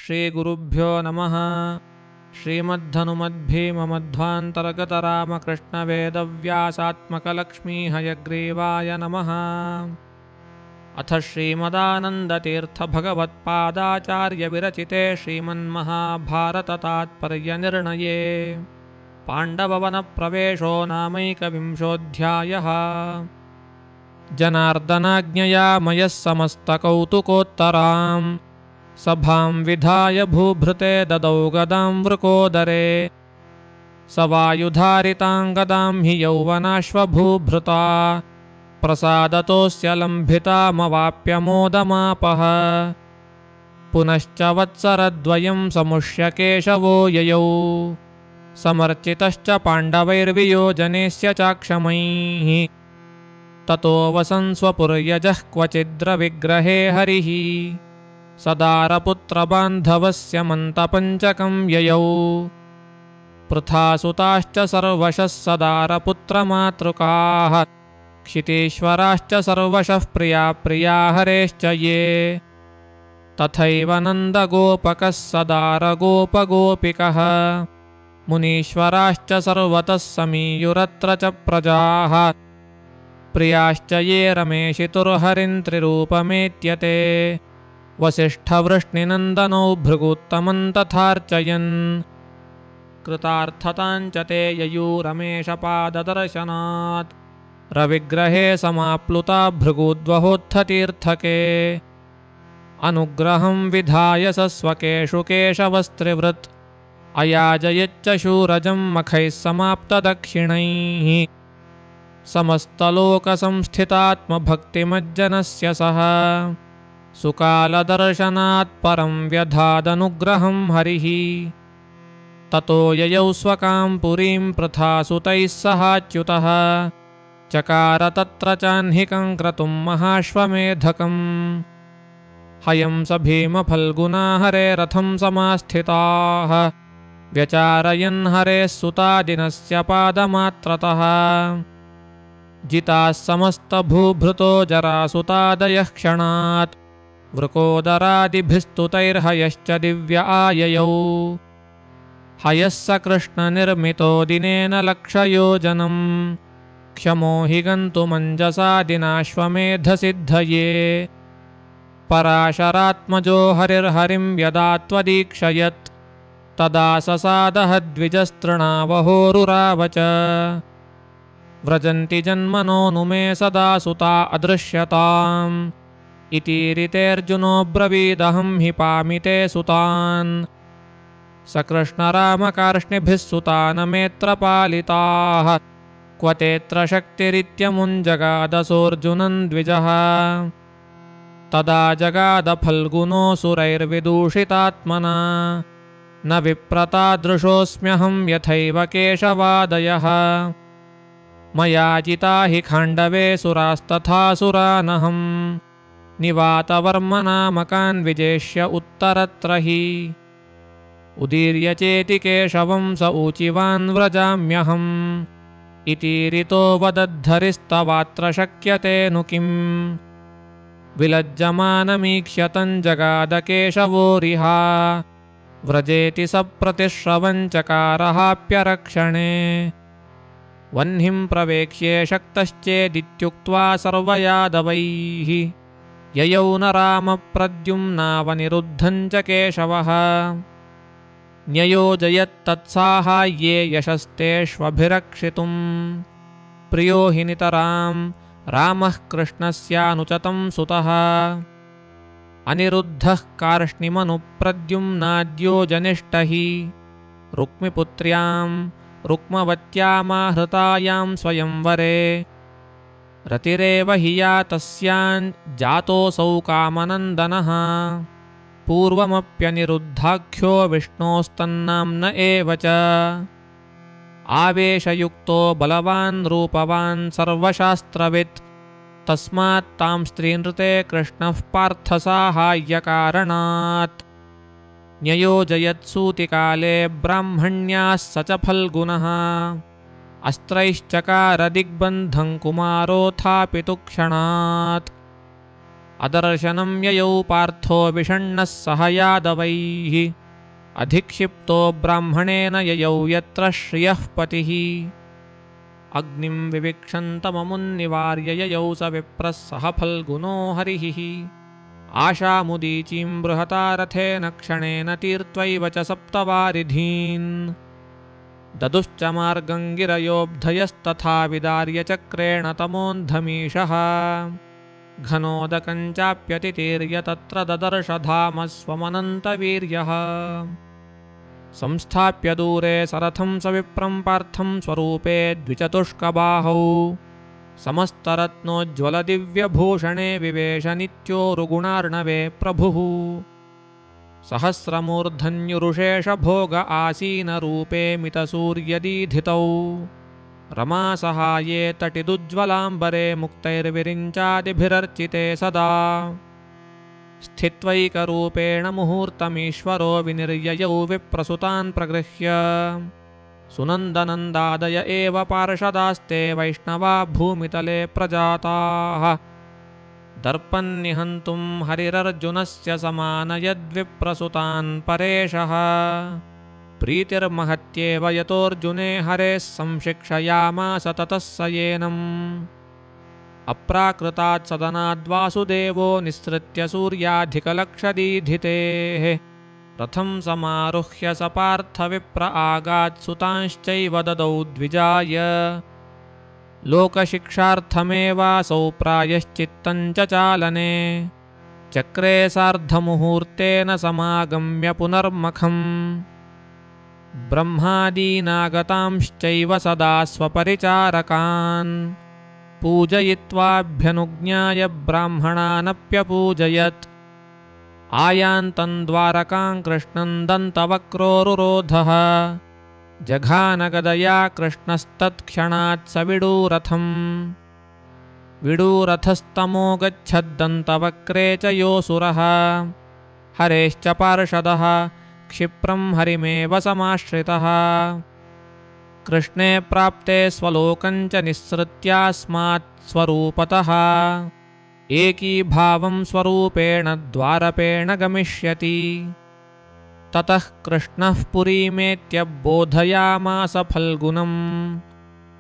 श्रीगुरुभ्यो नमः। श्रीमद्धनुमद्भीममध्वान्तर्गतरामकृष्णवेदव्यासात्मकलक्ष्मीहयग्रीवाय नमः। अथ श्रीमदानन्दतीर्थभगवत्पादाचार्यविरचिते श्रीमन्महाभारततात्पर्यनिर्णये पाण्डववनप्रवेशो नामैकविंशोऽध्यायः। जनार्दनाज्ञया मयः समस्तकौतुकोत्तरां सभां विधाय भूभृते ददौ गदां वृकोदरे। स वायुधारितां गदां हि यौवनाश्वभूभृता प्रसादतोऽस्य लम्भितामवाप्य मोदमापः। पुनश्च वत्सरद्वयं समुष्य केशवो ययौ समर्चितश्च पाण्डवैर्वियोजनेस्य चाक्षमैः। ततो वसन्स्वपुर्यजः क्वचिद्रविग्रहे हरिः सदारपुत्रबान्धवस्य मन्तपञ्चकं ययौ। पृथासुताश्च सर्वशः सदारपुत्रमातृकाः क्षितीश्वराश्च सर्वशः प्रिया हरेश्च ये। तथैव नन्दगोपकः सदारगोपगोपिकः मुनीश्वराश्च सर्वतः समीयुरत्र च प्रजाः। प्रियाश्च ये रमेशितुर्हरिं त्रिरूपमेत्यते वसिष्ठवृष्णिनन्दनौ भृगुत्तमं तथार्चयन्। कृतार्थताञ्च ते ययुरमेशपाददर्शनात् रविग्रहे समाप्लुता भृगुद्वहोत्थतीर्थके। अनुग्रहं विधाय सस्वकेषु केशवस्त्रिवृत् अयाजयच्च शूरजं मखैः समाप्तदक्षिणैः। समस्तलोकसंस्थितात्मभक्तिमज्जनस्य सः सुकालदर्शनात् परं व्यधादनुग्रहं हरिः। ततो ययौ स्वकां पुरीं पृथासुतैः सहाच्युतः चकार तत्र चाह्निकं क्रतुं महाश्वमेधकम्। हयं स भीमफल्गुना हरे रथं समास्थिताः व्यचारयन् हरेः सुतादिनस्य पादमात्रतः। जिताः समस्तभूभृतो जरासुतादयः क्षणात् वृकोदरादिभिस्तुतैर्हयश्च दिव्य आययौ। हयः स कृष्णनिर्मितो दिनेन लक्षयोजनं क्षमो हि गन्तुमञ्जसा दिनाश्वमेधसिद्धये। पराशरात्मजो हरिर्हरिं यदा त्वदीक्षयत् तदा ससादहद्विजस्तृणावहोरुरावच। व्रजन्ति जन्मनो नुमे सदा सुता अदृश्यताम् इतीरितेऽर्जुनोऽब्रवीदहं हि पामिते सुतान्। सकृष्णरामकार्ष्णिभिः सुतानमेत्र पालिताः क्व तेऽत्र शक्तिरित्यमुञ्जगादसोऽर्जुनं द्विजः। तदा जगादफल्गुनोऽसुरैर्विदूषितात्मना न विप्रतादृशोऽस्म्यहं यथैव केशवादयः। मया जिता हि खाण्डवे सुरास्तथासुरानहं निवातवर्मनामकान् विजेष्य उत्तरत्र हि। उदीर्य चेति केशवं स ऊचिवान् व्रजाम्यहम् इतीरितो वदद्धरिस्तवात्र शक्यते नु किम्। विलज्जमानमीक्ष्यतं जगादकेशवोरिहा व्रजेति सप्रतिश्रवं चकारहाप्यरक्षणे। वह्निं प्रवेक्ष्ये शक्तश्चेदित्युक्त्वा सर्वयादवैः ययौ न रामप्रद्युम्नावनिरुद्धं च केशवः। न्ययोजयत्तत्साहाय्ये यशस्तेष्वभिरक्षितुं प्रियो हि नितरां रामः कृष्णस्यानुचतं सुतः। अनिरुद्धः कार्ष्णिमनुप्रद्युम्नाद्यो जनिष्ठ हि रुक्मिपुत्र्यां रुक्मवत्यामाहृतायां स्वयंवरे। रतिरेव हि या तस्यां जातोऽसौ कामनन्दनः पूर्वमप्यनिरुद्धाख्यो विष्णोस्तन्नाम्न एव च। आवेशयुक्तो बलवान् रूपवान् सर्वशास्त्रवित् तस्मात् तां स्त्रीनृते कृष्णः पार्थसाहाय्यकारणात्। न्ययोजयत्सूतिकाले ब्राह्मण्याः स च फल्गुनः अस्त्रैश्चकार दिग्बन्धं कुमारोऽथापितु क्षणात्। अदर्शनं ययौ पार्थो विषण्णः सह यादवैः अधिक्षिप्तो ब्राह्मणेन ययौ यत्र श्रियः पतिः अग्निं विविक्षन्तममुन्निवार्य ययौ स विप्रः सह फल्गुनो हरिः आशामुदीचीं बृहता रथेन क्षणेन तीर्त्वैव च सप्तवारिधीन् ददुश्च मार्गं गिरयोऽब्धयस्तथा विदार्य चक्रेण तमोन्धमीशः घनोदकञ्चाप्यतितीर्य तत्र ददर्श धाम स्वमनन्तवीर्यः संस्थाप्य दूरे सरथं सविप्रं पार्थं स्वरूपे द्विचतुष्कबाहौ समस्तरत्नोज्ज्वलदिव्यभूषणे विवेश नित्योरुगुणार्णवे प्रभुः सहस्रमूर्धन्युरुषेशभोग आसीनरूपे मितसूर्यदीधितौ रमासहाये तटिदुज्ज्वलाम्बरे मुक्तैर्विरिञ्चादिभिरर्चिते सदा स्थित्वैकरूपेण मुहूर्तमीश्वरो विनिर्ययौ विप्रसुतान् प्रगृह्य सुनन्दनन्दादय एव पार्षदास्ते वैष्णवा भूमितले प्रजाताः दर्पन्निहन्तुं हरिरर्जुनस्य समानयद्विप्रसुतान् परेशः प्रीतिर्महत्येव यतोऽर्जुने हरेः संशिक्षयामास ततः स येनम् अप्राकृतात् सदनाद्वासुदेवो निःसृत्य सूर्याधिकलक्षदीधितेः रथं समारुह्य स पार्थविप्र आगात्सुतांश्चैव ददौ द्विजाय लोकशिक्षार्थमेवासौ प्रायश्चित्तं च चालने चक्रे सार्धमुहूर्तेन समागम्य पुनर्मखम् ब्रह्मादीनागतांश्चैव सदा स्वपरिचारकान् पूजयित्वाभ्यनुज्ञाय ब्राह्मणानप्यपूजयत् आयान्तं द्वारकां कृष्णं दन्तवक्रोरुरोधः जघानगदया कृष्णस्तत्क्षणात् स विडूरथम् विडूरथस्तमो गच्छद्दन्तवक्रे च योऽसुरः हरेश्च पार्षदः क्षिप्रं हरिमेव समाश्रितः कृष्णे प्राप्ते स्वलोकं च निःसृत्यास्मात् स्वरूपतः एकीभावं स्वरूपेण द्वारपेण गमिष्यति ततः कृष्णः पुरीमेत्यबोधयामास फल्गुनम्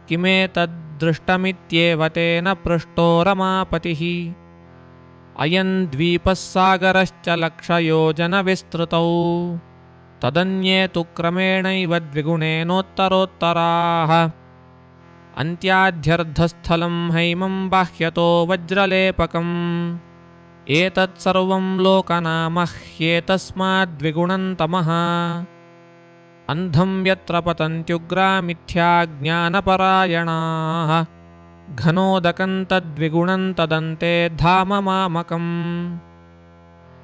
किमेतद्दृष्टमित्येव तेन पृष्टो रमापतिः अयं द्वीपः सागरश्च लक्षयोजनविस्तृतौ तदन्ये तु क्रमेणैव द्विगुणेनोत्तरोत्तराः अन्त्याध्यर्धस्थलं हैमं बाह्यतो वज्रलेपकम् एतत्सर्वं लोकनामह्येतस्माद्विगुणन्तमः अन्धं यत्र पतन्त्युग्रा मिथ्याज्ञानपरायणाः घनोदकं तद्विगुणं तदन्ते धाम मामकम्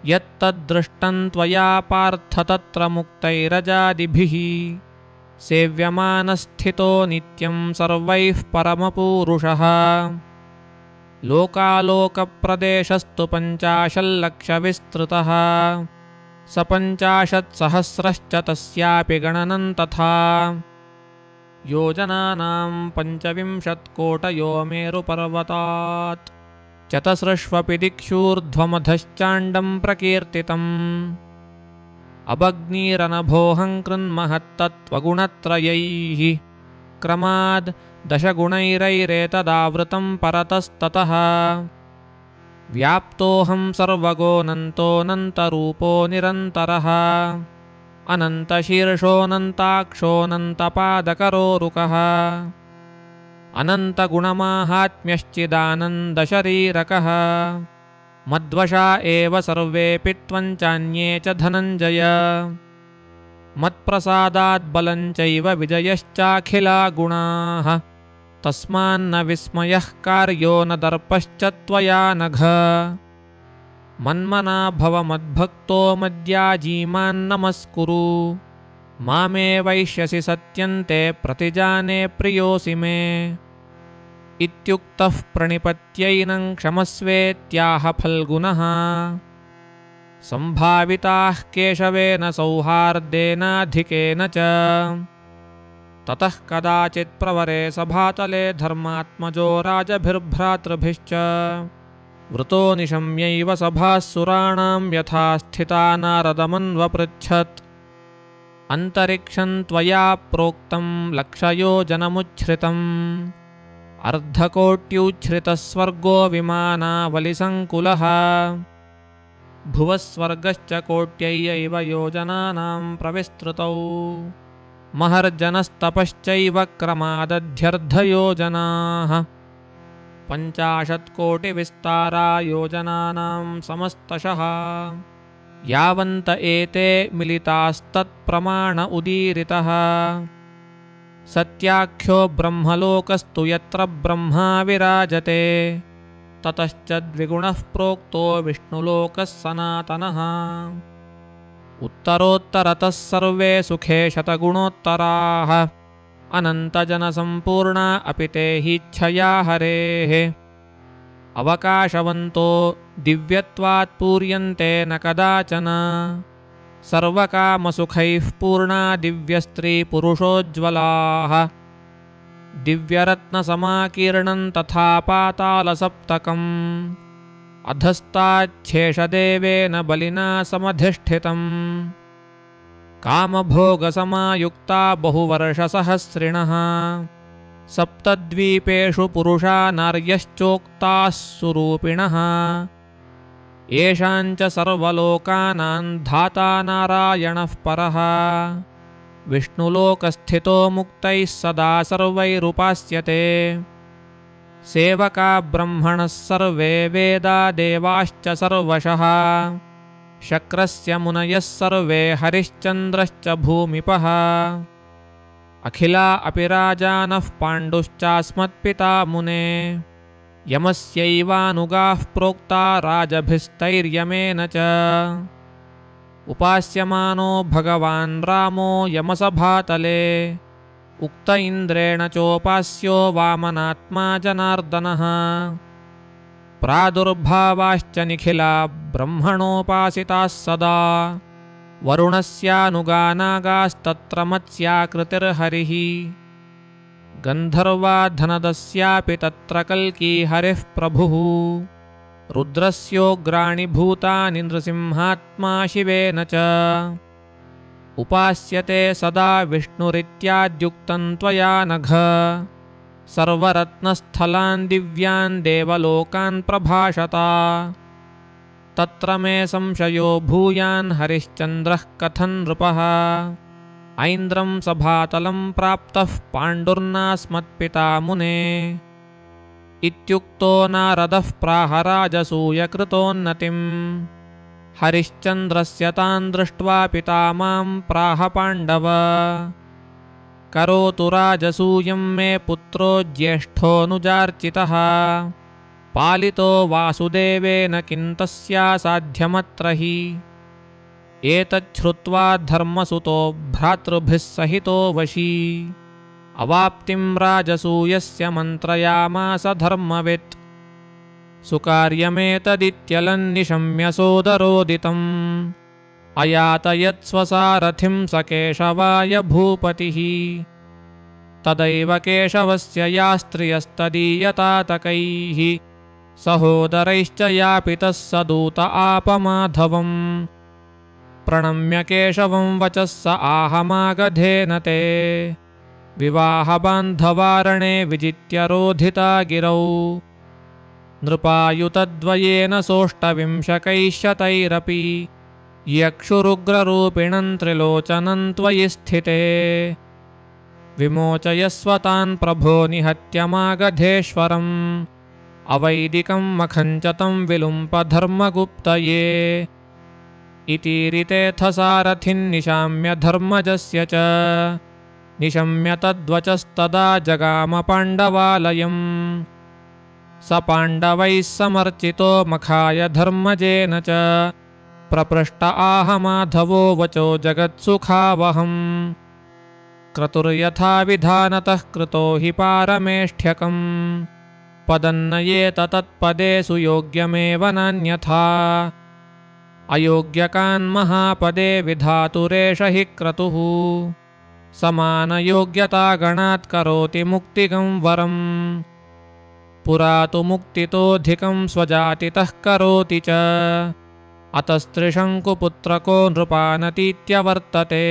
यत्तद्दृष्टं त्वया पार्थ तत्र मुक्तैरजादिभिः सेव्यमानस्थितो नित्यं सर्वैः परमपूरुषः लोकालोकप्रदेशस्तु 50,00,000विस्तृतः स 50,000,000 तस्यापि गणनं तथा योजनानां 25,000,000,000 मेरुपर्वतात् चतसृष्वपि दिक्षूर्ध्वमधश्चाण्डं प्रकीर्तितम् अभग्नीरनभोऽहं कृन्महत्तत्त्वगुणत्रयैः क्रमाद् 10 गुणैरैरेतदावृतं परतस्ततः व्याप्तोऽहं सर्वगोऽनन्तोऽनन्तरूपो निरन्तरः अनन्तशीर्षोऽनन्ताक्षोऽनन्तपादकरोरुकः अनन्तगुणमाहात्म्यश्चिदानन्दशरीरकः मद्वशा एव सर्वेऽपि त्वं चान्ये च धनञ्जय मत्प्रसादाद्बलं चैव विजयश्चाखिला गुणाः तस्मान्न विस्मयः कार्यो न दर्पश्च त्वया नघ मन्मना भव मद्भक्तो मद्याजीमान्नमस्कुरु मामे वैष्यसि सत्यन्ते प्रतिजाने प्रियोऽसि मे इत्युक्तः प्रणिपत्यैनं क्षमस्वेत्याह फल्गुनः सम्भाविताः केशवेन सौहार्देनाधिकेन च ततः कदाचित् प्रवरे सभातले धर्मात्मजो राजभिर्भ्रातृभिश्च वृतो निशम्यैव सभासुराणां यथा स्थिता नारदमन्वपृच्छत् अन्तरिक्षं त्वया प्रोक्तं लक्षयोजनमुच्छ्रितम् अर्धकोट्युच्छ्रितस्वर्गो विमानावलिसङ्कुलः भुवस्वर्गश्च कोट्यैव योजनानां प्रविस्तृतौ महर्जनस्तपश्चैव क्रमादध्यर्धयोजनाः 50 कोटिविस्तारा योजनानां समस्तशः यावन्त एते मिलितास्तत्प्रमाण उदीरितः सत्याख्यो ब्रह्मलोकस्तु यत्र ब्रह्मा विराजते ततश्च द्विगुणः प्रोक्तो विष्णुलोकः सनातनः उत्तरोत्तरतः सर्वे सुखे शतगुणोत्तराः अनन्तजनसम्पूर्णा अपि ते हीच्छया हरेः अवकाशवन्तो दिव्यत्वात् पूर्यन्ते न कदाचन सर्वकामसुखैः पूर्णा दिव्यस्त्रीपुरुषोज्ज्वलाः दिव्यरत्नसमाकीर्णं तथा पातालसप्तकम् अधस्ताच्छेषदेवेन बलिना समधिष्ठितम् कामभोगसमायुक्ता बहुवर्षसहस्रिणः सप्तद्वीपेषु पुरुषा नार्यश्चोक्ताः सुरूपिणः येषाञ्च सर्वलोकानां धाता नारायणः परः विष्णुलोकस्थितो मुक्तैः सदा सर्वैरुपास्यते सेवका ब्रह्मणः सर्वे वेदा देवाश्च सर्वशः शक्रस्य मुनयः सर्वे हरिश्चन्द्रश्च भूमिपः अखिला अपि राजानः पाण्डुश्चास्मत्पिता मुने यमस्यैवानुगाः प्रोक्ता राजभिस्तैर्यमेन च उपास्यमानो भगवान् रामो यमसभातले उक्त इन्द्रेण चोपास्यो वामनात्मा जनार्दनः प्रादुर्भावाश्च निखिला ब्रह्मणोपासिताः सदा वरुणस्यानुगा नागास्तत्र मत्स्याकृतिर्हरिः गन्धर्वा धनदस्यापि तत्र कल्की हरिः प्रभुः रुद्रस्योग्राणि भूतानि नृसिंहात्मा शिवेन च उपास्यते सदा विष्णुरित्याद्युक्तं त्वया नघ सर्वरत्नस्थलान् दिव्यान् देवलोकान् प्रभाषता तत्र मे संशयो भूयान् हरिश्चन्द्रः कथं नृपः ऐन्द्रं सभातलं प्राप्तः पाण्डुर्नास्मत्पिता मुने इत्युक्तो नारदः प्राह राजसूयकृतोन्नतिम् हरिश्चन्द्रस्य तान् दृष्ट्वा पिता मां प्राह पाण्डव करोतु राजसूयं मे पुत्रो ज्येष्ठोऽनुजार्चितः पालितो वासुदेवेन किं तस्यासाध्यमत्र हि एतच्छ्रुत्वा धर्मसुतो भ्रातृभिः सहितो वशी अवाप्तिं राजसूयस्य मन्त्रयामास धर्मवित् सुकार्यमेतदित्यलन्निशम्य सोदरोदितम् अयातयत्स्वसारथिं स केशवाय भूपतिः तदैव केशवस्य यास्त्रियस्तदीयतातकैः सहोदरैश्च यापितः स दूत आपमाधवम् प्रणम्य केशवं वचः स आहमागधेन ते विवाहबान्धवारणे विजित्य रोधिता गिरौ नृपायुतद्वयेन सोऽष्टविंशकैश्शतैरपि यक्षुरुग्ररूपिणं त्रिलोचनं त्वयि स्थिते विमोचयस्व तान् प्रभो निहत्यमागधेश्वरम् अवैदिकं मखञ्च तं विलुम्प धर्मगुप्तये इतीरितेऽथ सारथिन्निशाम्य धर्मजस्य च निशम्य तद्वचस्तदा जगाम पाण्डवालयम् स पाण्डवैः समर्चितो मखाय धर्मजेन च प्रपृष्ट आह माधवो वचो जगत्सुखावहम् क्रतुर्यथा विधानतः कृतो हि पारमेष्ठ्यकम् पदन्नयेत तत्पदे सुयोग्यमेव नान्यथा अयोग्यकान् महापदे विधातुरेष हि क्रतुः समानयोग्यतागणात् करोति मुक्तिगं वरम् पुरा तु मुक्तितोऽधिकं स्वजातितः करोति च अतस्त्रिशङ्कुपुत्रको नृपानतीत्यवर्तते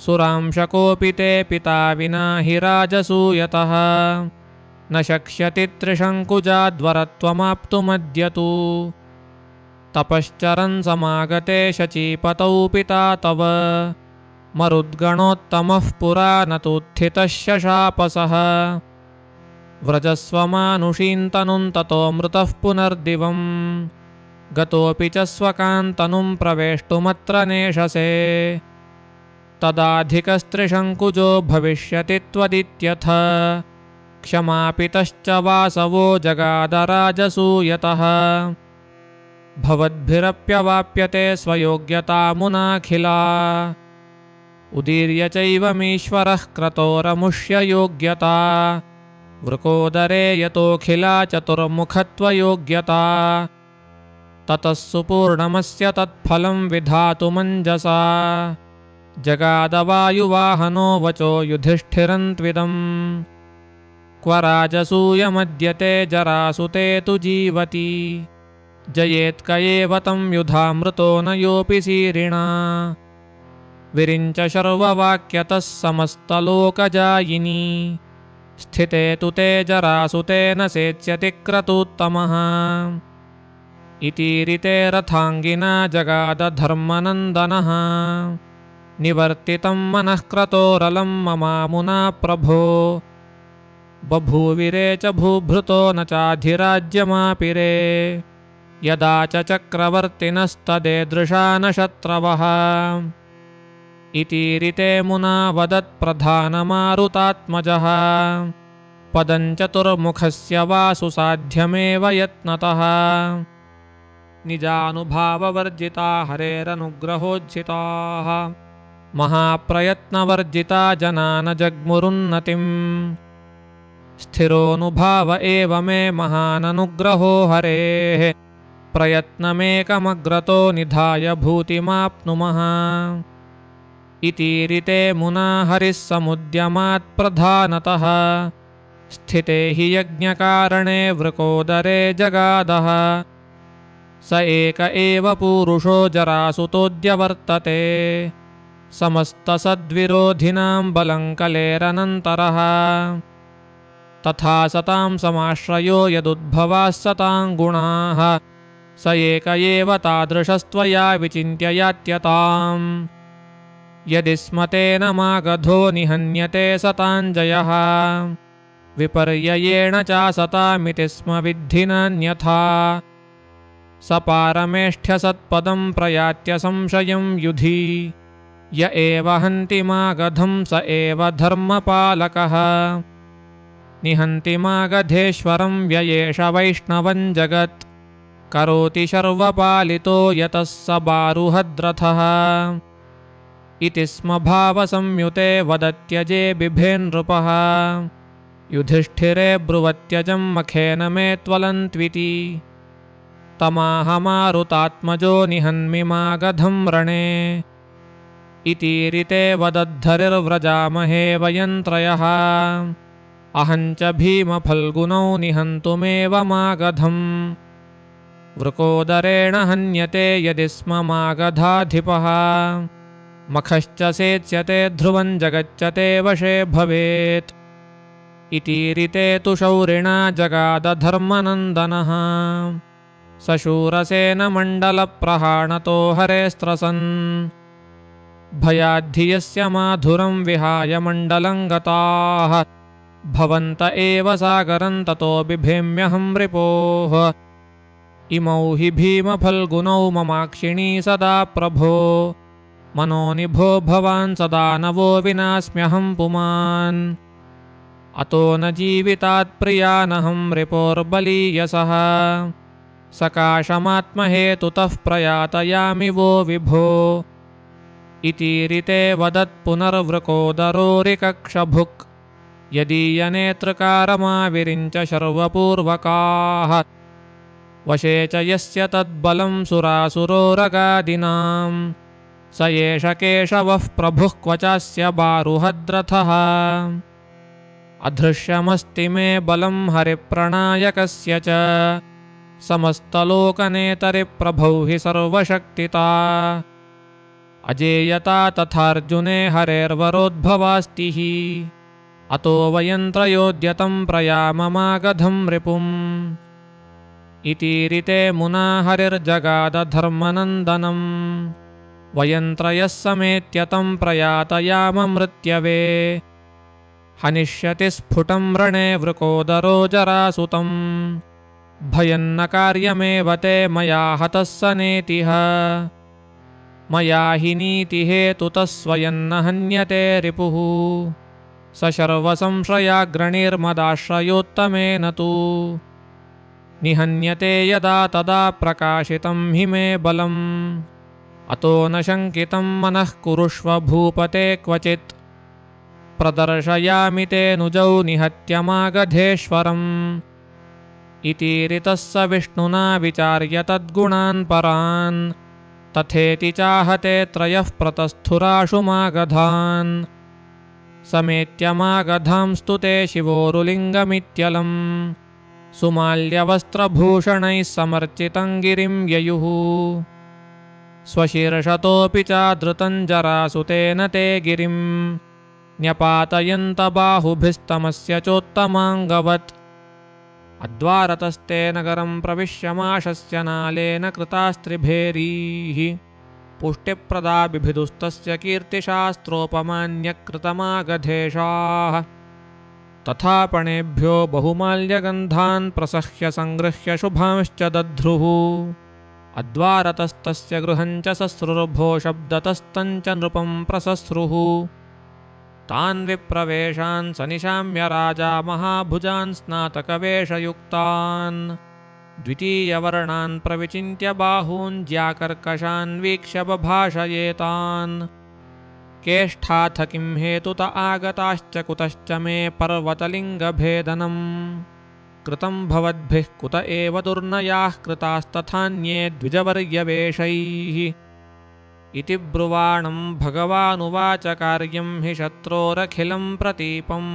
सुरांशकोऽपि ते पिता विना हि राजसूयतः न शक्ष्यति त्रिशङ्कुजाद्वरत्वमाप्तुमद्य तु तपश्चरन् समागते शचीपतौ पिता तव मरुद्गणोत्तमः पुरा न तूत्थितः शशापसः व्रजस्वमानुषीं तनुं ततो मृतः पुनर्दिवम् गतोऽपि च स्वकान्तनुं प्रवेष्टुमत्र नेशसे तदाधिकस्त्रिशङ्कुजो भविष्यति त्वदित्यथ क्षमापितश्च वासवो जगादराजसूयतः भवद्भिरप्यवाप्यते स्वयोग्यतामुनाखिला उदीर्य चैवमीश्वरः क्रतोरमुष्य योग्यता वृकोदरे यतोऽखिला चतुर्मुखत्वयोग्यता ततः सुपूर्णमस्य तत्फलं विधातुमञ्जसा जगादवायुवाहनो वचो युधिष्ठिरन्त्विदम् क्व राजसूयमद्यते जरासुते तु जीवति जयेत्क एव तं युधामृतो न योऽपि सीरिणा विरिञ्च शर्ववाक्यतः समस्तलोकजायिनी स्थिते तु ते जरासुते न सेत्स्यति क्रतूत्तमः इतीरिते रथाङ्गिना जगादधर्मनन्दनः निवर्तितं मनः क्रतोरलं ममामुना प्रभो बभूविरे च भूभृतो न चाधिराज्यमापिरे यदा च चक्रवर्तिनस्तदेदृशा न शत्रवः इतीरिते मुना वदत्प्रधानमारुतात्मजः पदं चतुर्मुखस्य वा सुसाध्यमेव यत्नतः निजानुभाववर्जिता हरेरनुग्रहोज्झिताः महाप्रयत्नवर्जिता जना न जग्मुरुन्नतिम् स्थिरोऽनुभाव एव मे महाननुग्रहो हरेः प्रयत्नमेकमग्रतो निधाय भूतिमाप्नुमः इतीरिते मुना हरिः समुद्यमात् प्रधानतः स्थिते हि यज्ञकारणे वृकोदरे जगादः स एक एव पूरुषो जरासुतोऽद्यवर्तते समस्तसद्विरोधिनां बलं कलेरनन्तरः तथा सतां समाश्रयो यदुद्भवाः सतां गुणाः स एक एव तादृशस्त्वया विचिन्त्य यात्यताम् यदि स्म तेन मागधो निहन्यते सताञ्जयः विपर्ययेण चासतामिति स्म विद्धि नान्यथा स पारमेष्ठ्यसत्पदं प्रयात्य संशयं युधि य एव हन्ति मागधं स एव धर्मपालकः निहन्ति मागधेश्वरं व्ययेष वैष्णवं जगत् करोति शर्वपालितो यतः स बारुहद्रथः इति स्म भावसंयुते वदत्यजे बिभेन्नृपः युधिष्ठिरे ब्रुवत्यजं मखेन मे त्वलन्त्विति तमाहमारुतात्मजो निहन्मि मागधं रणे इतीरिते वदद्धरिर्व्रजामहे वयं त्रयः अहं च भीमफल्गुनौ निहन्तुमेव मागधम् वृकोदरेण हन्यते यदि स्म मागधाधिपः मखश्च सेत्स्यते ध्रुवं जगच्च ते वशे भवेत् इतीरिते तु शौरिणा जगादधर्मनन्दनः सशूरसेनमण्डलप्रहाणतो हरेस्त्रसन् भयाद्धियस्य माधुरं विहाय मण्डलं गताः भवन्त एव सागरं ततो बिभेम्यहं रिपोः इमौ हि भीमफल्गुनौ ममाक्षिणी सदा प्रभो मनोनिभो भवान् सदा नवो विनास्म्यहं पुमान् अतो न जीवितात् प्रियानहं रिपोर्बलीयसः सकाशमात्महेतुतः प्रयातयामि वो विभो इतीरिते वदत्पुनर्वृकोदरोरिकक्षभुक् यदीयनेत्रकारमाविरिञ्च शर्वपूर्वकाः वशे च यस्य तद्बलं सुरासुरोरगादिनां स एष केशवः प्रभुः क्व चास्य बारुहद्रथः अधृश्यमस्ति मे बलं हरिप्रणायकस्य च समस्तलोकनेतरिप्रभौ हि सर्वशक्तिता अजेयता तथार्जुने हरेर्वरोद्भवास्ति हि अतो वयं त्रयोद्यतं प्रयाममागधं रिपुम् इतीरिते मुना हरिर्जगादधर्मनन्दनम् वयं त्रयः समेत्यतं प्रयातयाममृत्यवे हनिष्यति स्फुटं रणे वृकोदरो जरासुतम् भयं न कार्यमेव ते मया हतः स नेतिः मया हि नीतिहेतुतः स्वयं न हन्यते रिपुः स सर्वसंशयाग्रणिर्मदाश्रयोत्तमेन तु निहन्यते यदा तदा प्रकाशितं हि मे बलम् अतो न शङ्कितं मनः कुरुष्व भूपते क्वचित् प्रदर्शयामि ते नुजौ निहत्यमागधेश्वरम् इतीरितः स विष्णुना विचार्य तद्गुणान् परान् तथेति चाहते त्रयः प्रतस्थुराशु मागधान् समेत्यमागधांस्तु ते शिवोरुलिङ्गमित्यलम् सुमाल्यवस्त्रभूषणैः समर्चितं गिरिं ययुः स्वशीर्षतोऽपि चाधृतं जरासुतेन ते गिरिं न्यपातयन्त बाहुभिस्तमस्य चोत्तमाङ्गवत् अद्वारतस्ते नगरं प्रविश्यमाशस्य नालेन कृतास्त्रिभेरीः पुष्टिप्रदा बिभिदुस्तस्य कीर्तिशास्त्रोपमान्यकृतमागधेशाः तथा पणेभ्यो बहुमाल्यगन्धान् प्रसह्य सङ्गृह्य शुभांश्च दध्रुः अद्वारतस्तस्य गृहञ्च सस्रुर्भो शब्दतस्तञ्च नृपं प्रसस्रुः तान् विप्रवेशान् सनिशाम्य राजा महाभुजान् स्नातकवेषयुक्तान् द्वितीयवर्णान् प्रविचिन्त्य बाहून् ज्याकर्कशान् वीक्ष्य बभाषयेतान् केष्ठाथ किं हेतुत आगताश्च कुतश्च मे पर्वतलिङ्गभेदनम् कृतं भवद्भिः कुत एव दुर्नयाः कृतास्तथान्ये द्विजवर्यवेषैः इति ब्रुवाणं भगवानुवाच कार्यं हि शत्रोरखिलं प्रतीपम्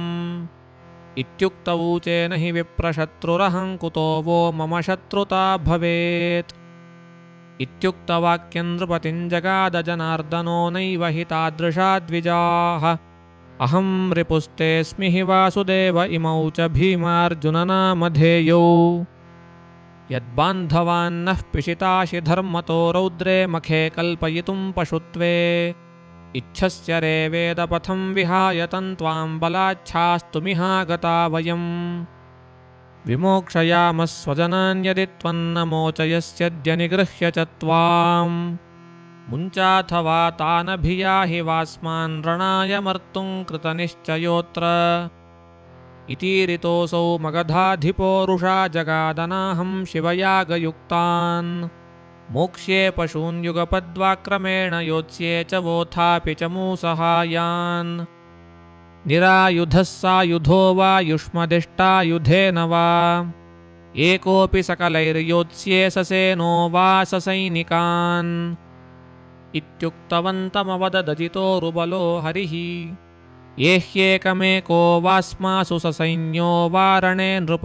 इत्युक्तवूचेन हि विप्रशत्रुरहं कुतो वो मम शत्रुता भवेत् इत्युक्तवाक्यं नृपतिं जगादजनार्दनो नैव हि तादृशा द्विजाः अहं रिपुस्तेऽस्मि हि वासुदेव इमौ च भीमार्जुननामधेयौ यद्बान्धवान्नः पिशिताशि धर्मतो रौद्रे मखे कल्पयितुं पशुत्वे इच्छस्य रेवेदपथं विहाय तन्त्वां बलाच्छास्तुमिहागता वयम् विमोक्षयामः स्वजनान् यदि त्वन्न मोचयस्यद्य निगृह्य च त्वाम् मुञ्चाथवा तानभियाहि वास्मान् रणाय मर्तुं कृतनिश्चयोऽत्र इतीरितोऽसौ मगधाधिपोरुषा जगादनाहं शिवयागयुक्तान् मोक्ष्ये पशून् युगपद्वाक्रमेण योत्स्ये च वोथापि च मूसहायान् निरायुधः सायुधो वा युष्मदिष्टायुधेन वा एकोऽपि सकलैर्योत्स्ये ससेनो वा ससैनिकान् इत्युक्तवन्तमवददजितोरुबलो हरिः ये ह्येकमेको वास्मासु ससैन्यो वारणे नृप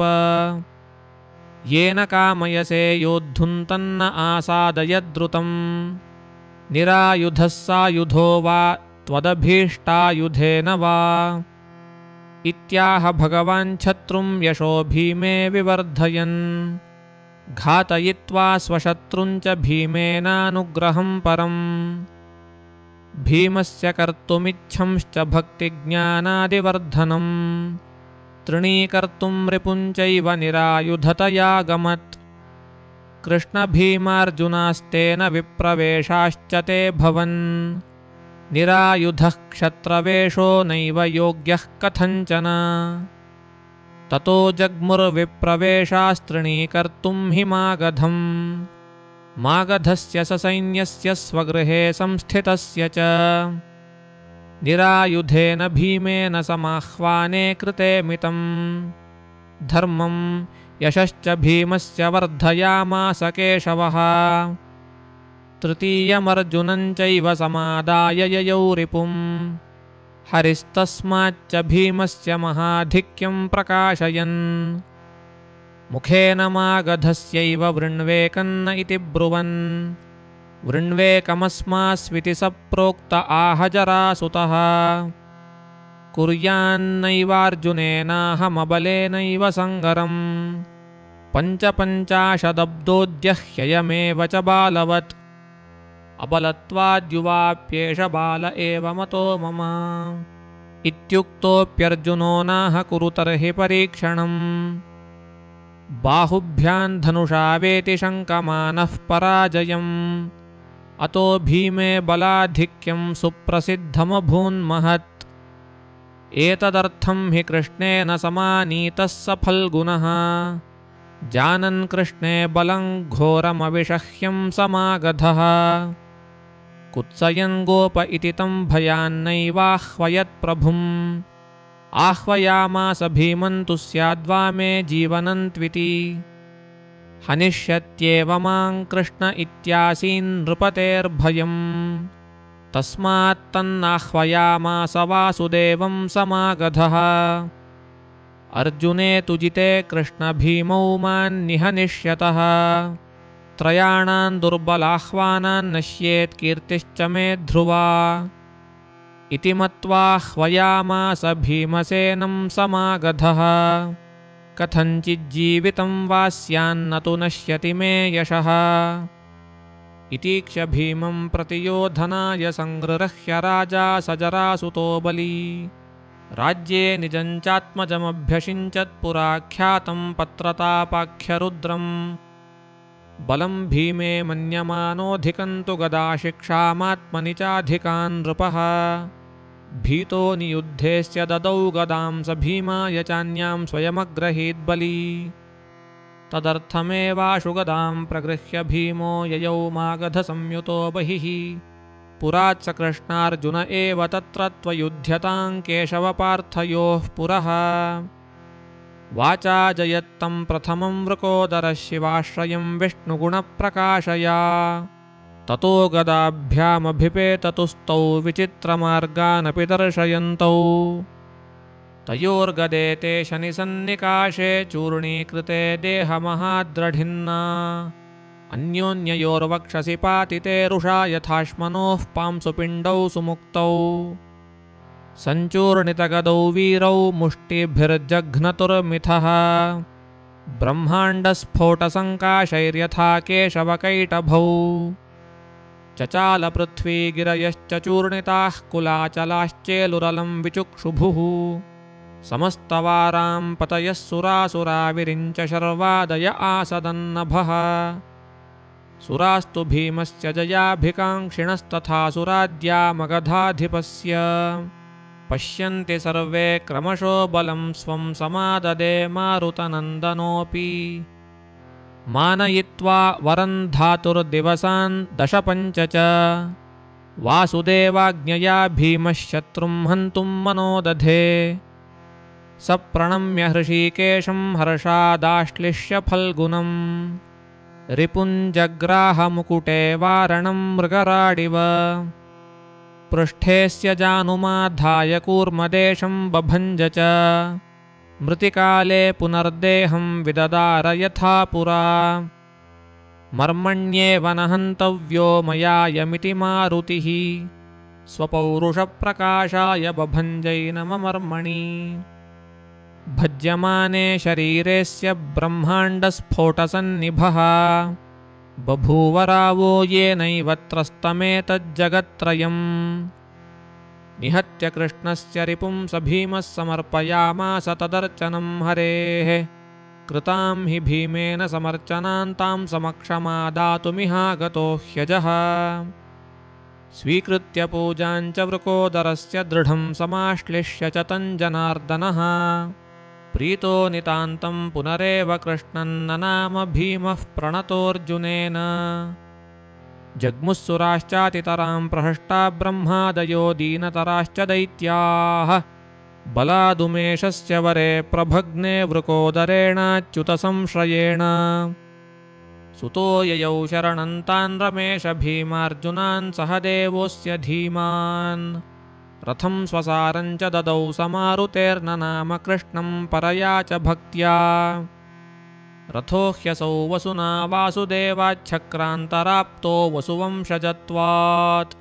येन कामयसे योद्धुं तन्न आसादयद्रुतम् निरायुधः सायुधो वा त्वदभीष्टायुधेन वा इत्याह भगवान् शत्रुं यशो भीमे विवर्धयन् घातयित्वा स्वशत्रुं च भीमेनानुग्रहं परम् भीमस्य कर्तुमिच्छंश्च भक्तिज्ञानादिवर्धनम् तृणीकर्तुं रिपुञ्चैव निरायुधतयागमत् कृष्णभीमार्जुनास्तेन विप्रवेशाश्च ते भवन् निरायुधः क्षत्रवेषो नैव योग्यः कथञ्चन ततो जग्मुर्विप्रवेशास्तृणीकर्तुं हि मागधम् मागधस्य ससैन्यस्य स्वगृहे संस्थितस्य च निरायुधेन भीमेन समाह्वाने कृते मितम् धर्मं यशश्च भीमस्य वर्धयामास केशवः तृतीयमर्जुनं चैव समादाय ययौ रिपुम् हरिस्तस्माच्च भीमस्य महाधिक्यं प्रकाशयन् मुखेन मागधस्यैव वृण्वेकन्न इति ब्रुवन् वृण्वेकमस्मास्विति स प्रोक्त आहजरासुतः कुर्यान्नैवार्जुनेनाहमबलेनैव सङ्गरम् पञ्चपञ्चाशदब्दोऽद्यह्ययमेव च बालवत् अबलत्वाद्युवाप्येष बाल एव मतो मम इत्युक्तोऽप्यर्जुनो नाह कुरु तर्हि परीक्षणम् बाहुभ्यां धनुषा वेति शङ्कमानः पराजयम् अतो भीमे बलाधिक्यं सुप्रसिद्धमभून्महत् एतदर्थं हि कृष्णेन समानीतः स फल्गुनः जानन् कृष्णे बलं घोरमविषह्यं समागधः कुत्सयन् गोप इति तं भयान्नैवाह्वयत् प्रभुम् आह्वयामास भीमं तु स्याद्वा मे जीवनन्त्विति हनिष्यत्येव मां कृष्ण इत्यासीन् नृपतेर्भयम् तस्मात् तन्नाह्वयामास वासुदेवं समागधः अर्जुने तु जिते कृष्णभीमौ मान्निहनिष्यतः त्रयाणां दुर्बलाह्वानान् नश्येत् कीर्तिश्च मे ध्रुवा इति मत्वाह्वयामास भीमसेनं समागधः कथञ्चिज्जीवितं वा स्यान्न तु नश्यति मे यशः इतीक्ष्य भीमं प्रतियोधनाय सङ्गृह्य राजा स जरासुतो बली राज्ये निजं चात्मजमभ्यषिञ्चत् पुराख्यातं पत्रतापाख्यरुद्रम् बलं भीमे मन्यमानोऽधिकं तु गदाशिक्षामात्मनि चाधिकान् नृपः भीतो नियुद्धेस्य ददौ गदां स भीमाय चान्यां स्वयमग्रहीद्बली तदर्थमेवाशु गदां प्रगृह्य भीमो ययौ मागधसंयुतो बहिः पुरात् स कृष्णार्जुन एव तत्र त्वयुध्यतां केशवपार्थयोः पुरः वाचा जयत्तं प्रथमं वृकोदरः शिवाश्रयं विष्णुगुणप्रकाशया ततो गदाभ्यामभिपेततुस्तौ विचित्रमार्गानपि दर्शयन्तौ तयोर्गदे शनिसन्निकाशे चूर्णीकृते देहमहाद्रढिन्ना अन्योन्ययोर्वक्षसि पातिते रुषा यथाश्मनोः पांसुपिण्डौ सुमुक्तौ सञ्चूर्णितगदौ वीरौ मुष्टिभिर्जघ्नतुर्मिथः ब्रह्माण्डस्फोटसङ्काशैर्यथा केशवकैटभौ चचालपृथ्वी गिरयश्च चूर्णिताः कुलाचलाश्चेलुरलं विचुक्षुभुः समस्तवारां पतयः सुरासुरा विरिञ्च शर्वादय आसदन्नभः सुरास्तु भीमस्य जयाभिकाङ्क्षिणस्तथा सुराद्या मगधाधिपस्य पश्यन्ति सर्वे क्रमशो बलं स्वं समाददे मारुतनन्दनोऽपि मानयित्वा वरं धातुर्दिवसान् दशपञ्च च वासुदेवाज्ञया भीमः शत्रुं हन्तुं मनोदधे स प्रणम्य हृषीकेशं हर्षादाश्लिष्य फल्गुनम् रिपुञ्जग्राहमुकुटे वारणं मृगराडिव पृष्ठेस्य जानुमाधाय कूर्मदेशं बभञ्ज च मृतिकाले पुनर्देहं विददार यथा पुरा मर्मण्येव न हन्तव्यो मयायमिति मारुतिः स्वपौरुषप्रकाशाय बभञ्जैनममर्मणि भज्यमाने शरीरेस्य ब्रह्माण्डस्फोटसन्निभः बभूव रावो येनैव त्रस्तमेतज्जगत्त्रयम् निहत्य कृष्णस्य रिपुं स भीमः समर्पयामास तदर्चनं हरेः कृतां हि भीमेन समर्चनान्तां समक्षमादातुमिहागतो ह्यजः स्वीकृत्य पूजां च वृकोदरस्य दृढं समाश्लिष्य च तं जनार्दनः प्रीतो नितान्तं पुनरेव कृष्णन्ननाम भीमः प्रणतोऽर्जुनेन जग्मुस्सुराश्चातितरां प्रहष्टा ब्रह्मादयो दीनतराश्च दैत्याः बलादुमेशस्य वरे प्रभग्ने वृकोदरेणाच्युतसंश्रयेण सुतो ययौ शरणं तान् रमेश भीमार्जुनान् सह देवोऽस्य धीमान् रथं स्वसारं च ददौ समारुतेर्ननाम कृष्णं परया च भक्त्या रथो ह्यसौ वसुना वासुदेवाच्छक्रान्तराप्तो वसुवंशजत्वात्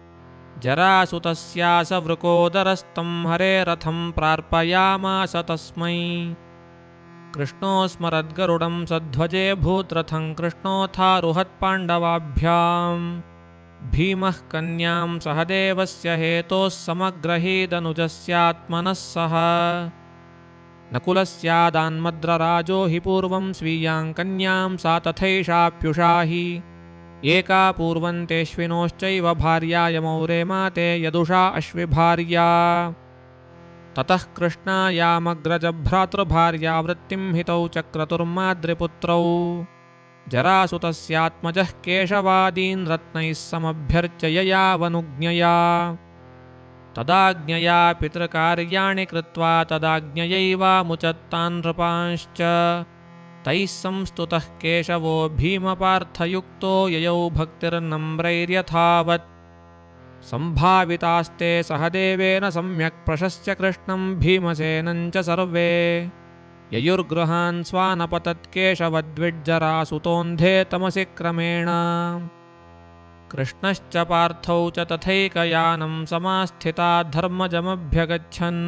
जरासुतस्यास वृकोदरस्तं हरेरथं प्रार्पयामास तस्मै कृष्णो स्मरद्गरुडं सध्वजे भूद्रथं कृष्णोऽथारुहत्पाण्डवाभ्याम् भीमः कन्यां सहदेवस्य हेतोः समग्रहीदनुजस्यात्मनः सह नकुलस्यादान्मद्रराजो हि पूर्वं स्वीयां कन्यां सा तथैषाप्युषा हि एका पूर्वन्तेऽश्विनोश्चैव भार्या यमौरे माते यदुषा अश्विभार्या ततः कृष्णायामग्रजभ्रातृभार्या वृत्तिं हितौ चक्रतुर्माद्रिपुत्रौ जरासुतस्यात्मजः केशवादीन् रत्नैः समभ्यर्च्य ययावनुज्ञया तदाज्ञया पितृकार्याणि कृत्वा तदाज्ञयैवामुचत्तान् नृपांश्च तैः संस्तुतः केशवो भीमपार्थयुक्तो ययौ भक्तिर्नम्रैर्यथावत् सम्भावितास्ते सहदेवेन सम्यक् प्रशस्य कृष्णं भीमसेनं च सर्वे ययुर्गृहान् स्वानपतत्केशवद्विज्जरासुतोऽन्धे तमसि क्रमेण कृष्णश्च पार्थौ च तथैकयानं समास्थिता धर्मजमभ्यगच्छन्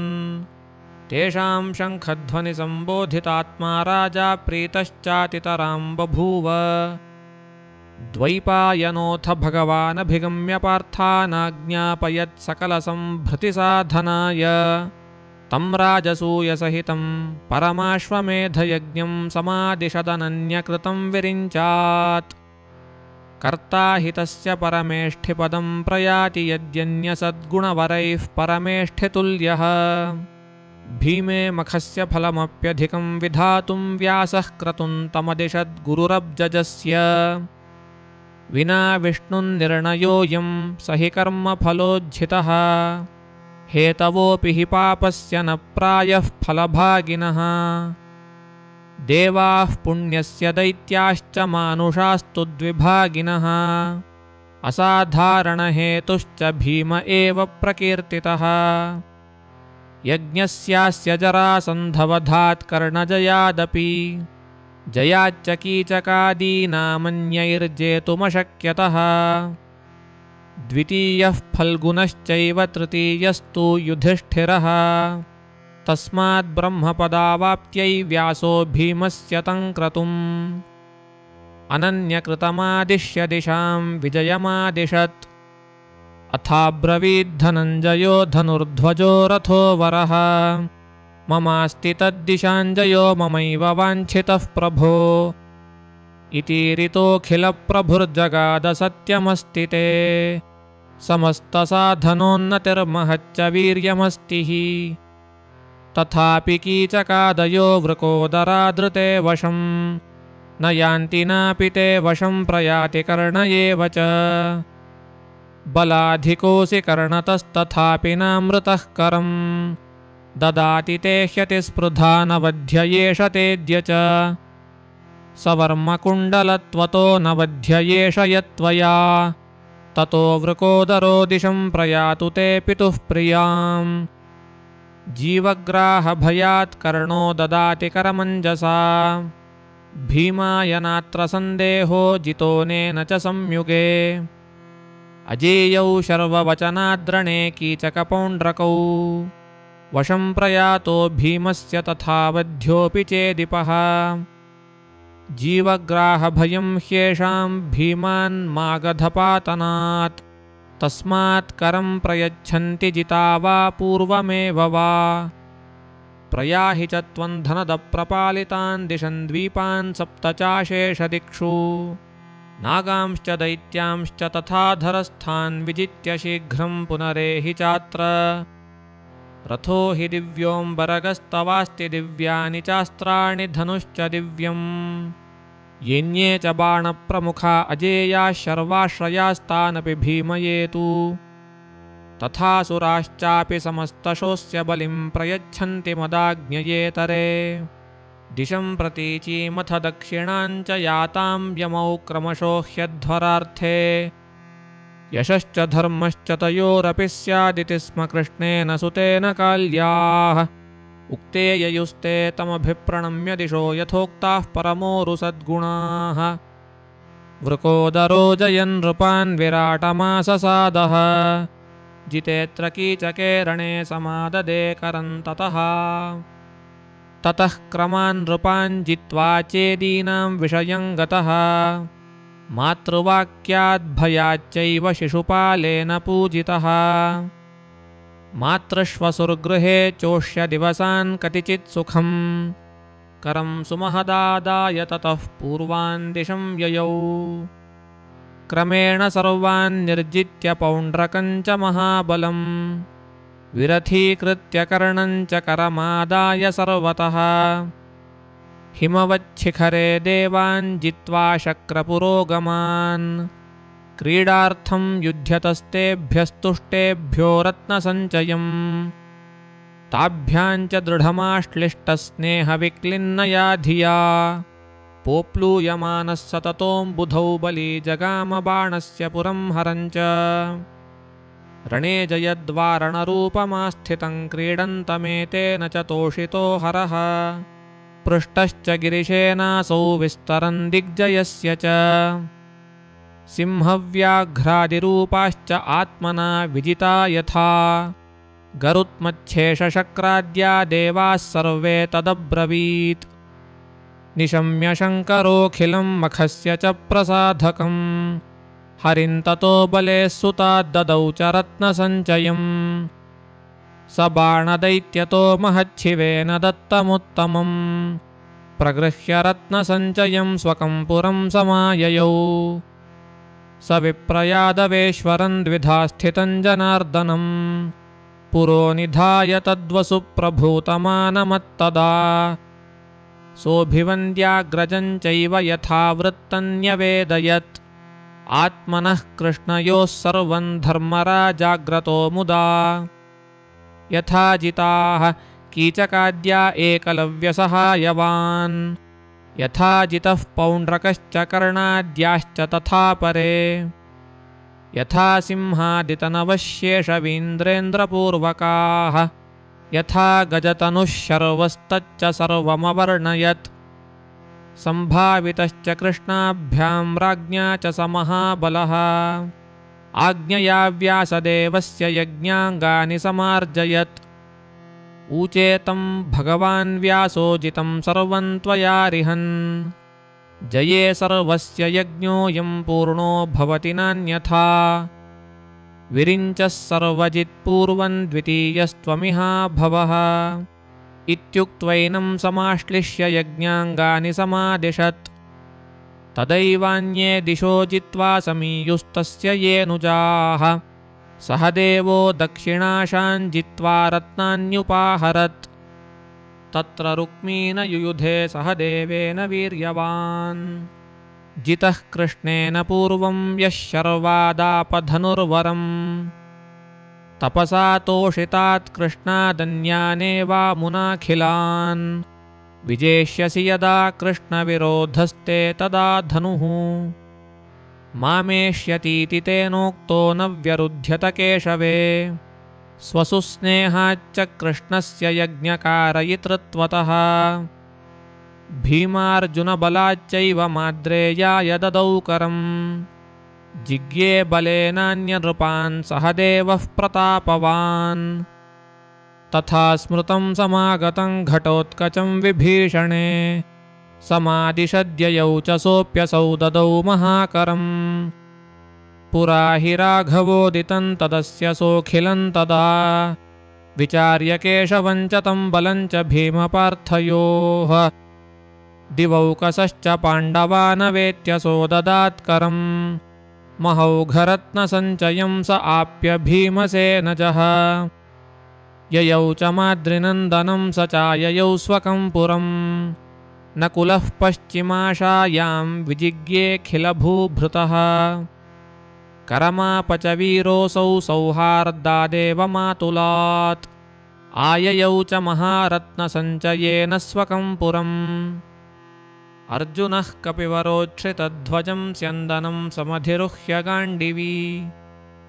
तेषां शङ्खध्वनिसम्बोधितात्मा राजा प्रीतश्चातितरां बभूव द्वैपायनोऽथ भगवानभिगम्य पार्थानाज्ञापयत् सकलसम्भृतिसाधनाय तं राजसूयसहितं परमाश्वमेधयज्ञं समादिशदनन्यकृतं विरिञ्चात् कर्ता हि तस्य परमेष्ठिपदं प्रयाति यद्यन्यसद्गुणवरैः परमेष्ठितुल्यः भीमे मखस्य फलमप्यधिकं विधातुं व्यासः क्रतुं तमदिशद्गुरुरब्जजस्य विना विष्णुन्निर्णयोऽयं स हि कर्मफलोज्झितः हेतवोऽपि हि पापस्य न प्रायः फलभागिनः देवाः पुण्यस्य दैत्याश्च मानुषास्तु द्विभागिनः असाधारणहेतुश्च भीम एव प्रकीर्तितः यज्ञस्यास्य जरासन्धवधात् कर्णजयादपि जयाच्च कीचकादीनामन्यैर्जेतुमशक्यतः द्वितीयः फल्गुनश्चैव तृतीयस्तु युधिष्ठिरः तस्माद् ब्रह्मपदावाप्त्यै व्यासो भीमस्य तं क्रतुम् अनन्यकृतमादिश्य दिशां विजयमादिशत् अथाब्रवीद्धनञ्जयो धनुर्ध्वजो रथो वरः ममास्ति तद्दिशाञ्जयो ममैव वाञ्छितः प्रभो इतीरितोऽखिलप्रभुर्जगाद सत्यमस्ति ते समस्तसाधनोन्नतिर्महच्च वीर्यमस्ति हि तथापि कीचकादयो वृकोदरादृते वशं न यान्ति नापि ते वशं प्रयाति कर्ण एव च बलाधिकोऽसि कर्णतस्तथापि नामृतः करं ददाति ते ह्यतिस्पृधा न वध्ययेष तेऽद्य च सवर्मकुण्डलत्वतो न वध्ययेष यत्त्वया ततो वृकोदरो दिशं प्रयातु ते पितुः प्रियाम् जीवग्राहभयात् कर्णो ददाति करमञ्जसा भीमाय नात्र सन्देहो जितोऽनेन च संयुगे अजेयौ शर्ववचनाद्रणे कीचकपौण्ड्रकौ वशं प्रयातो भीमस्य तथा वध्योऽपि चेदिपः जीवग्राहभयं ह्येषां भीमान्मागधपातनात् तस्मात् करं प्रयच्छन्ति जिता वा पूर्वमेव वा प्रयाहि च त्वं धनदप्रपालितान् दिशन् द्वीपान् सप्तचाशेषदिक्षु नागांश्च दैत्यांश्च तथा धरस्थान् विजित्य शीघ्रं पुनरेहि चात्र रथो हि दिव्योऽम्बरगस्तवास्ति दिव्यानि चास्त्राणि धनुश्च दिव्यम् येन्ये च बाणप्रमुखा अजेयाः शर्वाश्रयास्तानपि भीमयेतु तथा सुराश्चापि समस्तशोऽस्य बलिं प्रयच्छन्ति मदाज्ञयेतरे दिशं प्रतीचीमथ दक्षिणां च यातां यमौ क्रमशो ह्यध्वरार्थे यशश्च धर्मश्च तयोरपि स्यादिति स्म कृष्णेन सुतेन काल्याः उक्ते ययुस्ते तमभिप्रणम्य दिशो यथोक्ताः परमोरुसद्गुणाः वृकोदरो जयन् नृपान् विराटमाससादः जितेऽत्र कीचके रणे समाददे करं ततः क्रमान् नृपान् जित्वा चेदीनां विषयं गतः मातृवाक्याद्भयाच्चैव शिशुपालेन पूजितः मातृश्वसुर्गृहे चोष्य दिवसान् कतिचित् सुखं करं सुमहदादाय ततः पूर्वान् दिशं ययौ क्रमेण सर्वान् निर्जित्य पौण्ड्रकं च महाबलं विरथीकृत्य कर्णं च करमादाय सर्वतः हिमवच्छिखरे देवान् जित्वा शक्रपुरोगमान् क्रीडार्थं युध्यतस्तेभ्यस्तुष्टेभ्यो रत्नसञ्चयम् ताभ्यां च दृढमाश्लिष्टस्नेहविक्लिन्नया धिया पोप्लूयमानः सततोऽम्बुधौ बली जगामबाणस्य पुरं हरञ्च रणे जयद्वारणरूपमास्थितं क्रीडन्तमेतेन च तोषितो हरः पृष्टश्च गिरिशेनासौ विस्तरन् दिग्जयस्य च सिंहव्याघ्रादिरूपाश्च आत्मना विजिता यथा गरुत्मच्छेषशक्राद्या देवाः सर्वे तदब्रवीत् निशम्य शङ्करोऽखिलं मखस्य च प्रसाधकम् हरिं ततो बले सुताद्ददौ च रत्नसञ्चयम् स बाणदैत्यतो महच्छिवेन दत्तमुत्तमम् प्रगृह्य रत्नसञ्चयं स्वकं पुरं समाययौ स विप्रयादवेश्वरं द्विधा स्थितं जनार्दनम् पुरो निधाय तद्वसु प्रभूतमानमत्तदा सोऽभिवन्द्याग्रजं चैव यथावृत्तं न्यवेदयत् आत्मनः कृष्णयोः सर्वं धर्मराजाग्रतो मुदा यथा जिताः कीचकाद्या एकलव्यसहायवान् यथा जितः पौण्ड्रकश्च कर्णाद्याश्च तथा परे यथा सिंहादितनवशेषवीन्द्रेन्द्रपूर्वकाः यथा गजतनुः शर्वस्तच्च सर्वमवर्णयत् सम्भावितश्च कृष्णाभ्यां राज्ञा च स महाबलः आज्ञया व्यासदेवस्य यज्ञाङ्गानि समार्जयत् ऊचे तं भगवान् व्यासोजितं सर्वं त्वयारिहन् जये सर्वस्य यज्ञोऽयं पूर्णो भवति नान्यथा विरिञ्चः सर्वजित्पूर्वं द्वितीयस्त्वमिहा भवः इत्युक्त्वैनं समाश्लिष्य यज्ञाङ्गानि समादिशत् तदैवान्ये दिशो जित्वा समीयुस्तस्य येनुजाः सह देवो दक्षिणाशान् जित्वा रत्नान्युपाहरत् तत्र रुक्मीन युयुधे सह देवेन वीर्यवान् जितः कृष्णेन पूर्वं यः शर्वादापधनुर्वरम् तपसा तोषितात् कृष्णादन्यानेवामुनाखिलान् विजेष्यसि यदा कृष्णविरोधस्ते तदा धनुः मामेष्यतीति तेनोक्तो न व्यरुध्यत केशवे स्वसुस्नेहाच्च कृष्णस्य यज्ञकारयितृत्वतः भीमार्जुनबलाच्चैव माद्रेयाय ददौ करम् जिज्ञे बलेनान्यनृपान् सह देवः प्रतापवान् तथा स्मृतं समागतं घटोत्कचं विभीषणे समादिशद्ययौ च सोऽप्यसौ ददौ महाकरम् पुरा हि राघवोदितं तदस्य सोऽखिलं तदा विचार्य केशवं च तं बलं च भीमपार्थयोः दिवौकसश्च पाण्डवानवेत्य सोददात्करम् महौघरत्नसञ्चयं स आप्य भीमसेनजः ययौ च माद्रिनन्दनं स चाययौ स्वकं पुरम् नकुलः पश्चिमाशायां विजिज्ञेऽखिलभूभृतः करमाप च वीरोऽसौ सौहार्दादेव मातुलात् आययौ च महारत्नसञ्चयेन स्वकं पुरम् अर्जुनः कपिवरोच्छ्रितध्वजं स्यन्दनं समधिरुह्य गाण्डिवी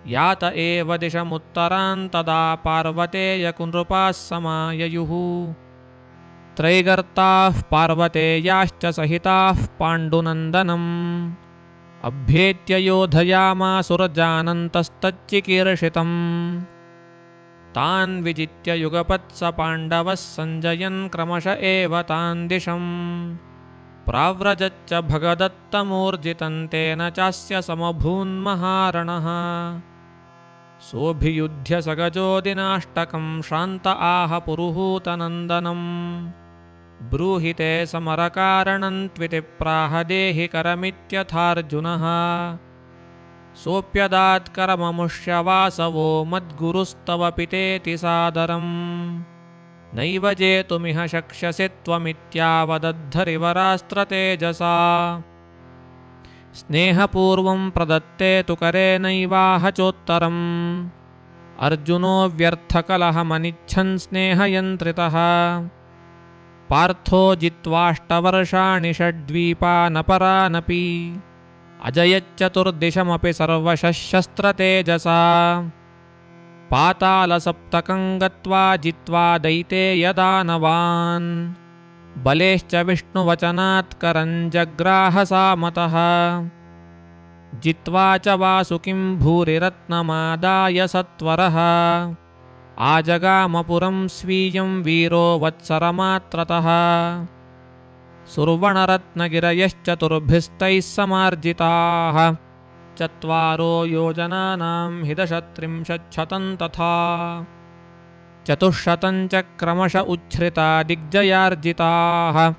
यात एव दिशमुत्तरान् तदा पार्वतेयकुनृपाः समाययुः। त्रैगर्ताः पार्वतेयाश्च सहिताः पाण्डुनन्दनम् अभ्येत्य योधयामासुरजानन्तस्तच्चिकीर्षितम्। तान् विजित्य युगपत्स पाण्डवः सञ्जयन् क्रमश एव तान् दिशम् प्राव्रजच्च भगदत्तमूर्जितं तेन चास्य समभून्महारणः। सोऽभियुध्य सगजोदिनाष्टकं श्रान्त आह पुरुहूतनन्दनम्। ब्रूहि ते समरकारणं त्विति प्राह देहि करमित्यथार्जुनः। सोऽप्यदात्करममुष्य वासवो मद्गुरुस्तव पितेति सादरम्। नैव जेतुमिह शक्ष्यसि त्वमित्यावदद्धरिवरास्त्रतेजसा। स्नेहपूर्वं प्रदत्ते तु करेणैवाह चोत्तरम्। अर्जुनो व्यर्थकलहमनिच्छन् स्नेहयन्त्रितः। पार्थो जित्वाष्टवर्षाणि षड्द्वीपानपरानपि अजयच्चतुर्दिशमपि सर्वशः शस्त्रतेजसा। पातालसप्तकं गत्वा जित्वा दैतेयदानवान् बलेश्च विष्णुवचनात्करं जग्राह सामतः। जित्वा च वासुकिं भूरिरत्नमादाय सत्वरः आजगामपुरं स्वीयं वीरो वत्सरमात्रतः। सुर्वणरत्नगिरयश्चतुर्भिस्तैः समार्जिताः चत्वारो योजनानां हिदशत्रिंशच्छतं तथा। चतुःशतं च क्रमश उच्छ्रिता दिग्जयार्जिताः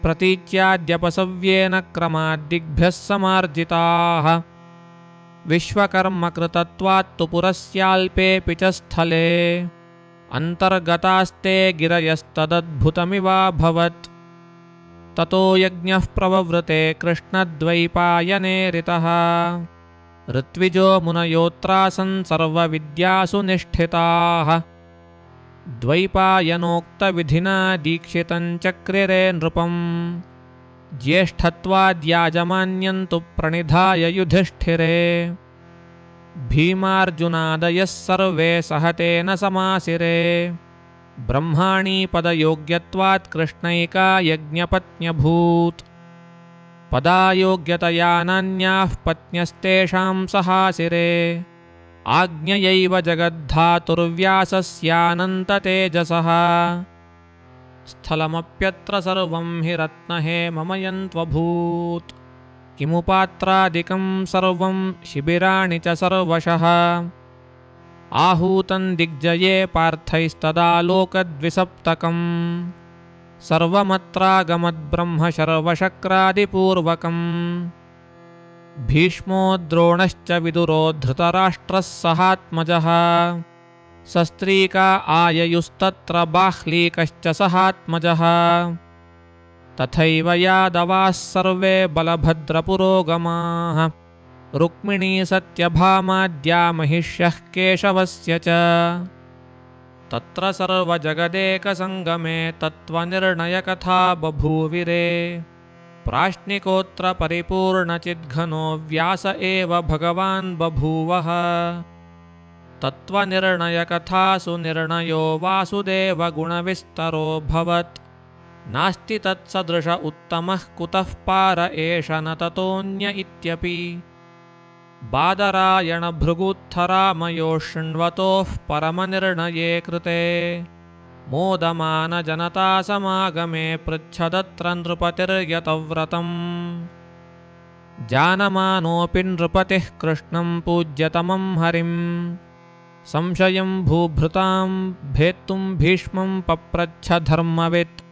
प्रतीच्याद्यपसव्येन क्रमाद्दिग्भ्यः समार्जिताः। विश्वकर्मकृतत्वात्तु पुरस्याल्पेऽपि च स्थले अन्तर्गतास्ते गिरयस्तदद्भुतमिवाभवत्। ततो यज्ञः प्रववृते कृष्णद्वैपायने ऋतः। ऋत्विजो मुनयोत्रासन् सर्वविद्यासु निष्ठिताः। द्वैपायनोक्तविधिना दीक्षितं चक्रिरे नृपम्। ज्येष्ठत्वाद्याजमान्यं तु प्रणिधाय युधिष्ठिरे। भीमार्जुनादयः सर्वे सहतेन समासिरे। ब्रह्माणी पदयोग्यत्वात् कृष्णैका यज्ञपत्न्यभूत्। पदायोग्यतया नान्याः पत्न्यस्तेषां सहासिरे। आज्ञयैव जगद्धातुर्व्यासस्यानन्ततेजसः। स्थलमप्यत्र सर्वं हि रत्नहेममयन्त्वभूत्। किमु पात्रादिकं सर्वं शिबिराणि च सर्वशः। आहूतं दिग्जये पार्थैस्तदालोकद्विसप्तकम्। सर्वमत्रागमद्ब्रह्म शर्वशक्रादिपूर्वकम्। भीष्मो द्रोणश्च विदुरो धृतराष्ट्रः सहात्मजः। सस्त्रीका आययुस्तत्र बाह्लीकश्च सहात्मजः। तथैव यादवाः सर्वे बलभद्रपुरोगमाः। रुक्मिणी सत्यभामाद्या महिष्यः केशवस्य च। तत्र सर्वजगदेकसङ्गमे तत्त्वनिर्णयकथा बभूविरे। प्राश्निकोऽत्र परिपूर्णचिद्घनो व्यास एव भगवान् बभूवः। तत्त्वनिर्णयकथासु निर्णयो वासुदेवगुणविस्तरोऽभवत्। नास्ति तत्सदृश उत्तमः कुतः पार एष न ततोऽन्य इत्यपि। बादरायणभृगुत्थरामयो शृण्वतोः परमनिर्णये कृते। मोदमानजनतासमागमे पृच्छदत्र नृपतिर्यतव्रतम्। जानमानोऽपि नृपतिः कृष्णं पूज्यतमं हरिम्। संशयं भूभृतां भेत्तुं भीष्मं पप्रच्छ धर्मवित्।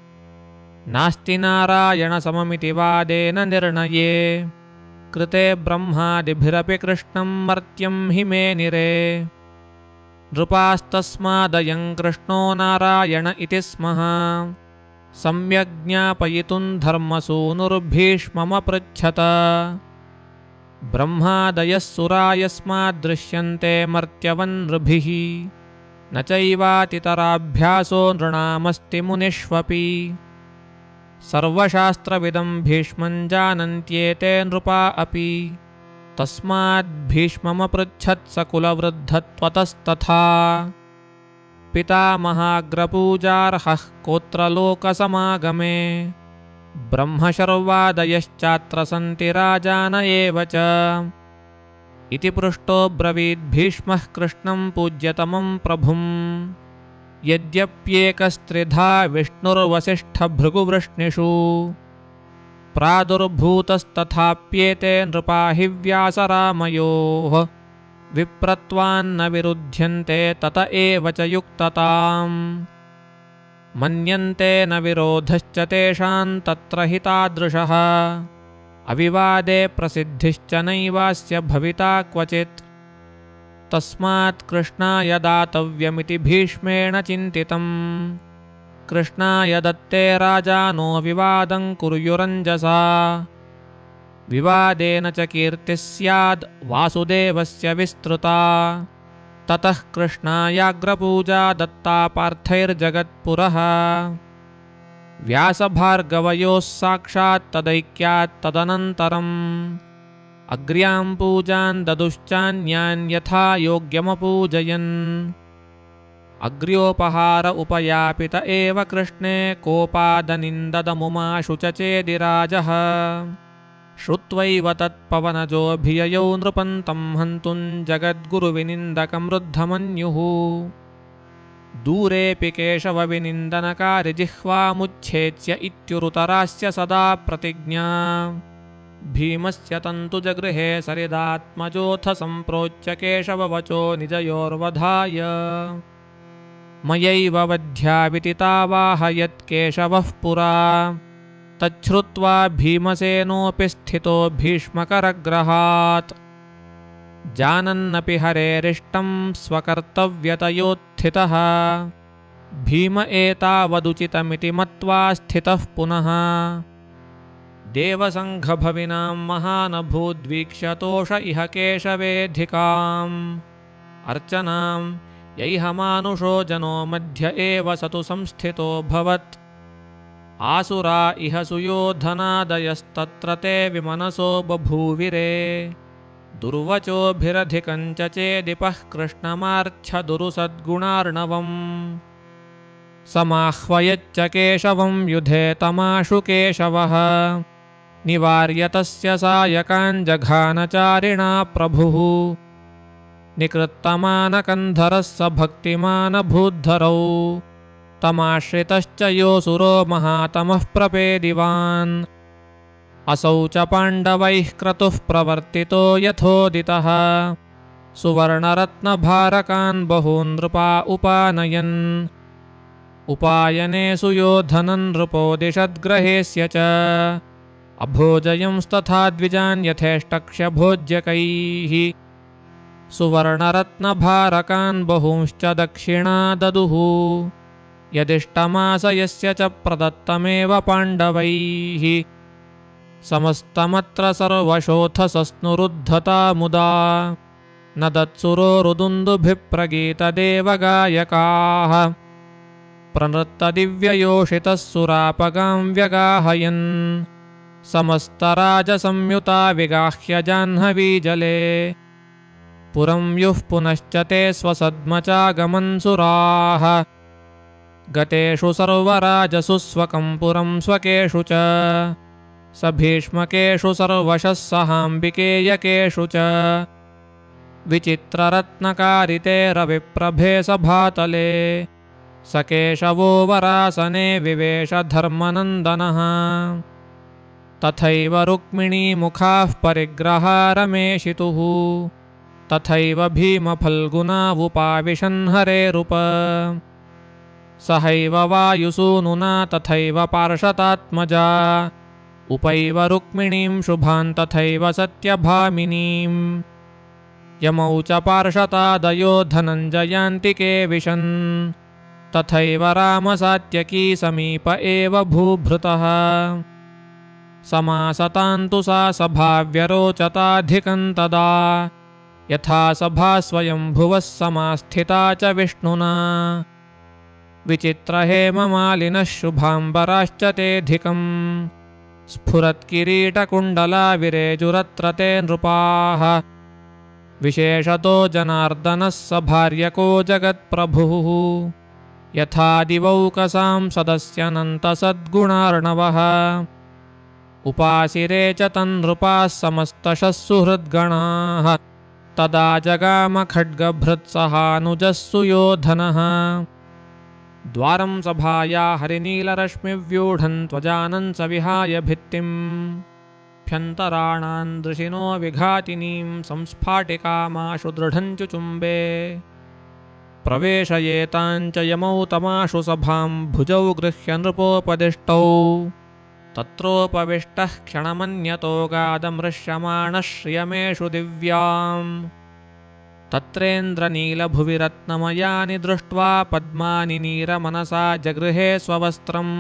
नास्ति नारायणसममिति वादेन निर्णये। कृते ब्रह्मादिभिरपि कृष्णं मर्त्यं हि मेनिरे। नृपास्तस्मादयं कृष्णो नारायण इति स्मः। सम्यग् ज्ञापयितुं धर्मसूनुर्भीष्ममपृच्छत। ब्रह्मादयः सुरा यस्माद्दृश्यन्ते मर्त्यवन्नृभिः। न चैवातितराभ्यासो नृणामस्ति मुनिष्वपि। सर्वशास्त्रविदं भीष्मं जानन्त्येते नृपा अपि। तस्माद्भीष्ममपृच्छत्सकुलवृद्धत्वतस्तथा पितामहाग्रपूजार्हः कोऽत्र लोकसमागमे ब्रह्मशर्वादयश्चात्र सन्ति राजान एव च इति पृष्टो ब्रवीद्भीष्मः कृष्णं पूज्यतमं प्रभुम् यद्यप्येकस्त्रिधा विष्णुर्वसिष्ठभृगुवृष्णिषु प्रादुर्भूतस्तथाप्येते नृपा हि व्यासरामयोः विप्रत्वान्न विरुध्यन्ते तत एव च युक्तताम् मन्यन्ते न विरोधश्च तेषां तत्र हि तादृशः अविवादे प्रसिद्धिश्च नैवास्य भविता क्वचित् तस्मात् कृष्णाय दातव्यमिति भीष्मेण चिन्तितम् कृष्णाय दत्ते राजानो विवादं कुर्युरञ्जसा विवादेन च कीर्तिः स्याद् वासुदेवस्य विस्तृता ततः कृष्णायाग्रपूजा दत्ता पार्थैर्जगत्पुरः व्यासभार्गवयोः साक्षात् तदैक्यात् तदनन्तरम् अग्र्यां पूजां ददुश्चान्यान् यथा योग्यमपूजयन् अग्र्योपहार उपयापित एव कृष्णे कोपादनिन्ददमुमाशु च चेदिराजः श्रुत्वैव तत्पवनजोऽभिययौ नृपन्तं हन्तुं जगद्गुरुविनिन्दकं रुद्धमन्युः दूरेऽपि केशवविनिन्दनकारिजिह्वामुच्छेत्य इत्युरुतरास्य सदा प्रतिज्ञा भीमस्य तन्तुजगृहे सरिदात्मजोऽथ सम्प्रोच्य केशववचो निजयोर्वधाय मयैव वध्यावितितावाह यत्केशवः पुरा तच्छ्रुत्वा भीमसेनोऽपि स्थितो भीष्मकरग्रहात् जानन्नपि हरेरिष्टं स्वकर्तव्यतयोत्थितः भीम एतावदुचितमिति मत्वा स्थितः पुनः देवसङ्घभविनां महानभूद्वीक्ष्यतोष इह केशवेधिकाम् अर्चनां यैहमानुषो जनो मध्य एव स तु संस्थितोऽभवत् आसुरा इह सुयोधनादयस्तत्र ते विमनसो बभूविरे दुर्वचोभिरधिकं च चेदिपः कृष्णमार्च्छदुरुसद्गुणार्णवम् समाह्वयच्च केशवं युधे तमाशु केशवः निवार्य तस्य सायकाञ्जघानचारिणा प्रभुः निकृत्तमानकन्धरः स भक्तिमानभूद्धरौ तमाश्रितश्च योऽसुरो महातमः प्रपेदिवान् असौ च पाण्डवैः क्रतुः प्रवर्तितो यथोदितः सुवर्णरत्नभारकान् बहून् नृपा उपानयन् उपायने सुयोधनं नृपोदिशद्ग्रहेस्य च अभोजयंस्तथा द्विजान् यथेष्टक्ष्यभोज्यकैः सुवर्णरत्नभारकान् बहूंश्च दक्षिणा ददुः यदिष्टमास यस्य च प्रदत्तमेव पाण्डवैः समस्तमत्र सर्वशोऽथ सस्नुरुद्धता मुदा न दत्सुरो रुदुन्दुभिप्रगीतदेवगायकाः प्रनृत्तदिव्ययोषितः सुरापगां व्यगाहयन् समस्तराजसंयुता विगाह्य जाह्नवीजले पुरं युः पुनश्च ते स्वसद्मचागमन्सुराः गतेषु सर्वराजसु स्वकं पुरं स्वकेषु च स भीष्मकेषु सर्वशः सहाम्बिकेयकेषु च विचित्ररत्नकारिते रविप्रभे सभातले स केशवो वरासने विवेशधर्मनन्दनः तथैव रुक्मिणीमुखाः परिग्रहारमेशितुः तथैव भीमफल्गुनावुपाविशन् हरेरुप सहैव वायुसूनुना तथैव पार्षतात्मजा उपैव रुक्मिणीं शुभान् तथैव सत्यभामिनीं यमौ च पार्षतादयो धनञ्जयान्तिके विशन् तथैव रामसात्यकी समीप एव भूभृतः समासतान्तु सा सभा व्यरोचताधिकं तदा यथा सभा स्वयंभुवः समास्थिता च विष्णुना विचित्रहेममालिनः शुभाम्बराश्च तेऽधिकम् स्फुरत्किरीटकुण्डलाविरेजुरत्र ते नृपाः विशेषतो जनार्दनः स भार्यको जगत्प्रभुः यथादिवौकसां सदस्यनन्तसद्गुणार्णवः उपासिरे च तन्नृपाः समस्तशः सुहृद्गणाः तदा जगामखड्गभृत्सहानुजः सुयोधनः द्वारं सभाया हरिनीलरश्मिव्यूढं त्वजानं स विहाय भित्तिम् भ्यन्तराणां दृशिनो विघातिनीं संस्फाटिकामाशु दृढं चुचुम्बे प्रवेशयेताञ्च यमौ तमाशु सभां भुजौ गृह्य नृपोपदिष्टौ तत्रोपविष्टः क्षणमन्यतो गादमृश्यमाणः श्रियमेषु दिव्याम् तत्रेन्द्रनीलभुवि रत्नमयानि दृष्ट्वा पद्मानि नीरमनसा जगृहे स्ववस्त्रम्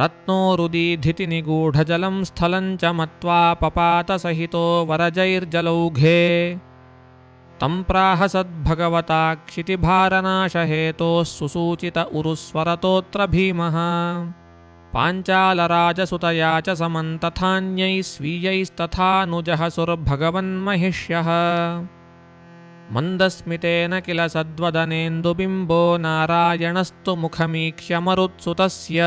रत्नोरुदीधितिनिगूढजलं स्थलं च मत्वा पपातसहितो वरजैर्जलौघे तं प्राह सद्भगवता क्षितिभारनाशहेतोः सुसूचित उरुस्वरतोऽत्र भीमः पाञ्चालराजसुतया च समन्तथान्यैः स्वीयैस्तथानुजः सुर्भगवन्महिष्यः मन्दस्मितेन किल सद्वदनेन्दुबिम्बो नारायणस्तु मुखमीक्ष्य मरुत्सुतस्य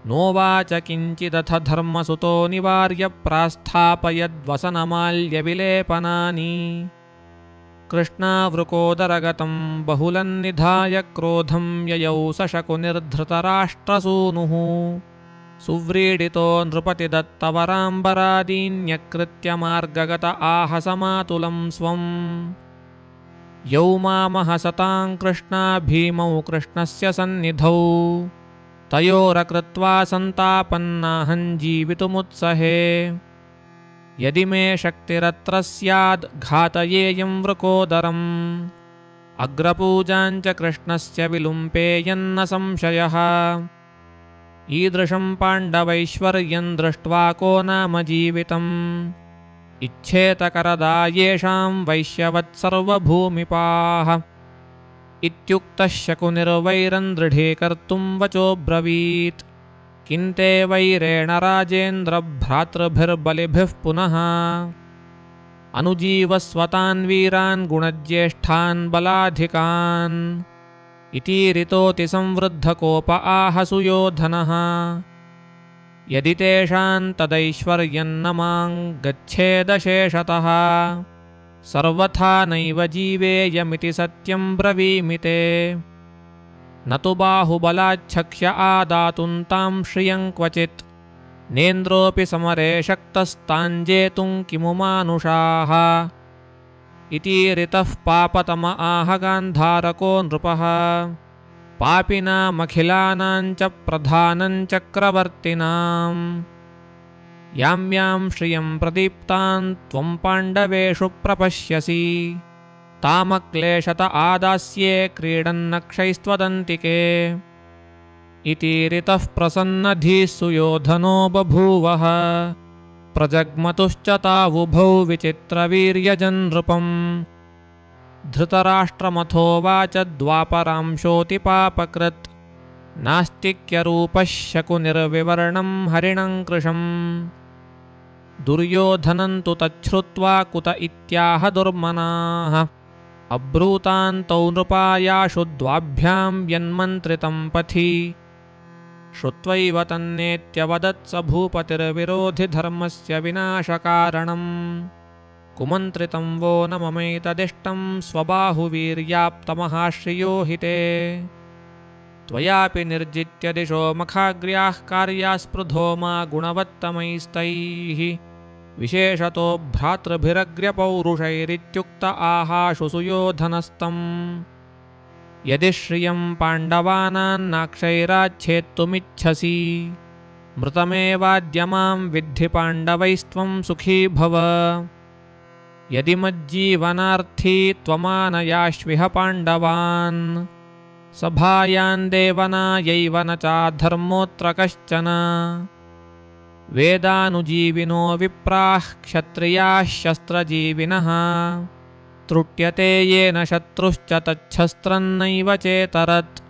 नोवाच किञ्चिदथ धर्मसुतो निवार्य प्रास्थापयद्वसनमाल्यविलेपनानि कृष्णावृकोदरगतं बहुलन्निधाय क्रोधं ययौ सशकुनिर्धृतराष्ट्रसूनुः सुव्रीडितो नृपतिदत्तवराम्बरादीन्यकृत्य मार्गगत आहसमातुलं स्वम् यौ मामहसतां कृष्णा भीमौ कृष्णस्य सन्निधौ तयोरकृत्वा सन्तापन्नाहं जीवितुमुत्सहे यदि मे शक्तिरत्र स्याद् घातयेयं वृकोदरम् अग्रपूजाञ्च कृष्णस्य विलुम्पेयन्न संशयः ईदृशं पाण्डवैश्वर्यं दृष्ट्वा को नाम जीवितम् इच्छेतकरदा येषां वैश्यवत्सर्वभूमिपाः इत्युक्तः शकुनिर्वैरं दृढीकर्तुं वचोब्रवीत् किन्ते वैरेण राजेन्द्र भ्रातृभिर्बलिभिः पुनः अनुजीवस्वतान् वीरान् गुणज्येष्ठान् बलाधिकान् इतीरितोऽति संवृद्धकोप आह सुयोधनः यदि तेषां तदैश्वर्यं न मां गच्छेदशेषतः सर्वथा नैव जीवेयमिति सत्यं ब्रवीमि ते न तु बाहुबलाच्छक्ष्य आदातुं तां श्रियं क्वचित् नेन्द्रोऽपि समरे शक्तस्ताञ्जेतुं किमु मानुषाः इतीरितः पापतम आह गान्धारको नृपः पापिनामखिलानां च प्रधानं चक्रवर्तिनाम् यां यां श्रियं प्रदीप्तां त्वं पाण्डवेषु प्रपश्यसि तामक्लेशत आदास्ये क्रीडन्नक्षैस्त्वदन्तिके इतीरितः प्रसन्नधीः सुयोधनो बभूवः प्रजग्मतुश्च तावुभौ विचित्रवीर्यजन्नृपम् धृतराष्ट्रमथोवाच द्वापरांशोऽतिपापकृत् नास्तिक्यरूपः शकुनिर्विवर्णं हरिणं कृशम् दुर्योधनं तु तच्छ्रुत्वा कुत इत्याह दुर्मनाः अब्रूतान्तौ नृपायाशु द्वाभ्यां यन्मन्त्रितं पथि श्रुत्वैव तन्नेत्यवदत्स भूपतिर्विरोधिधर्मस्य विनाशकारणम् कुमन्त्रितं वो न ममैतदिष्टं स्वबाहुवीर्याप्तमहाश्रियो हि ते त्वयापि निर्जित्य दिशो मखाग्र्याः कार्यास्पृधो मा गुणवत्तमैस्तैः विशेषतो भ्रातृभिरग्र्यपौरुषैरित्युक्त आहाशु सुयोधनस्तम् यदि श्रियं पाण्डवानान्नाक्षैराच्छेत्तुमिच्छसि मृतमेवाद्य मां विद्धि पाण्डवैस्त्वं सुखी भव यदि मज्जीवनार्थी त्वमानयाश्विह पाण्डवान् सभायां देवनायैव न चाधर्मोऽत्र कश्चन वेदानुजीविनो विप्राः क्षत्रियाः शस्त्रजीविनः त्रुट्यते येन शत्रुश्च तच्छस्त्रं नैव चेतरत्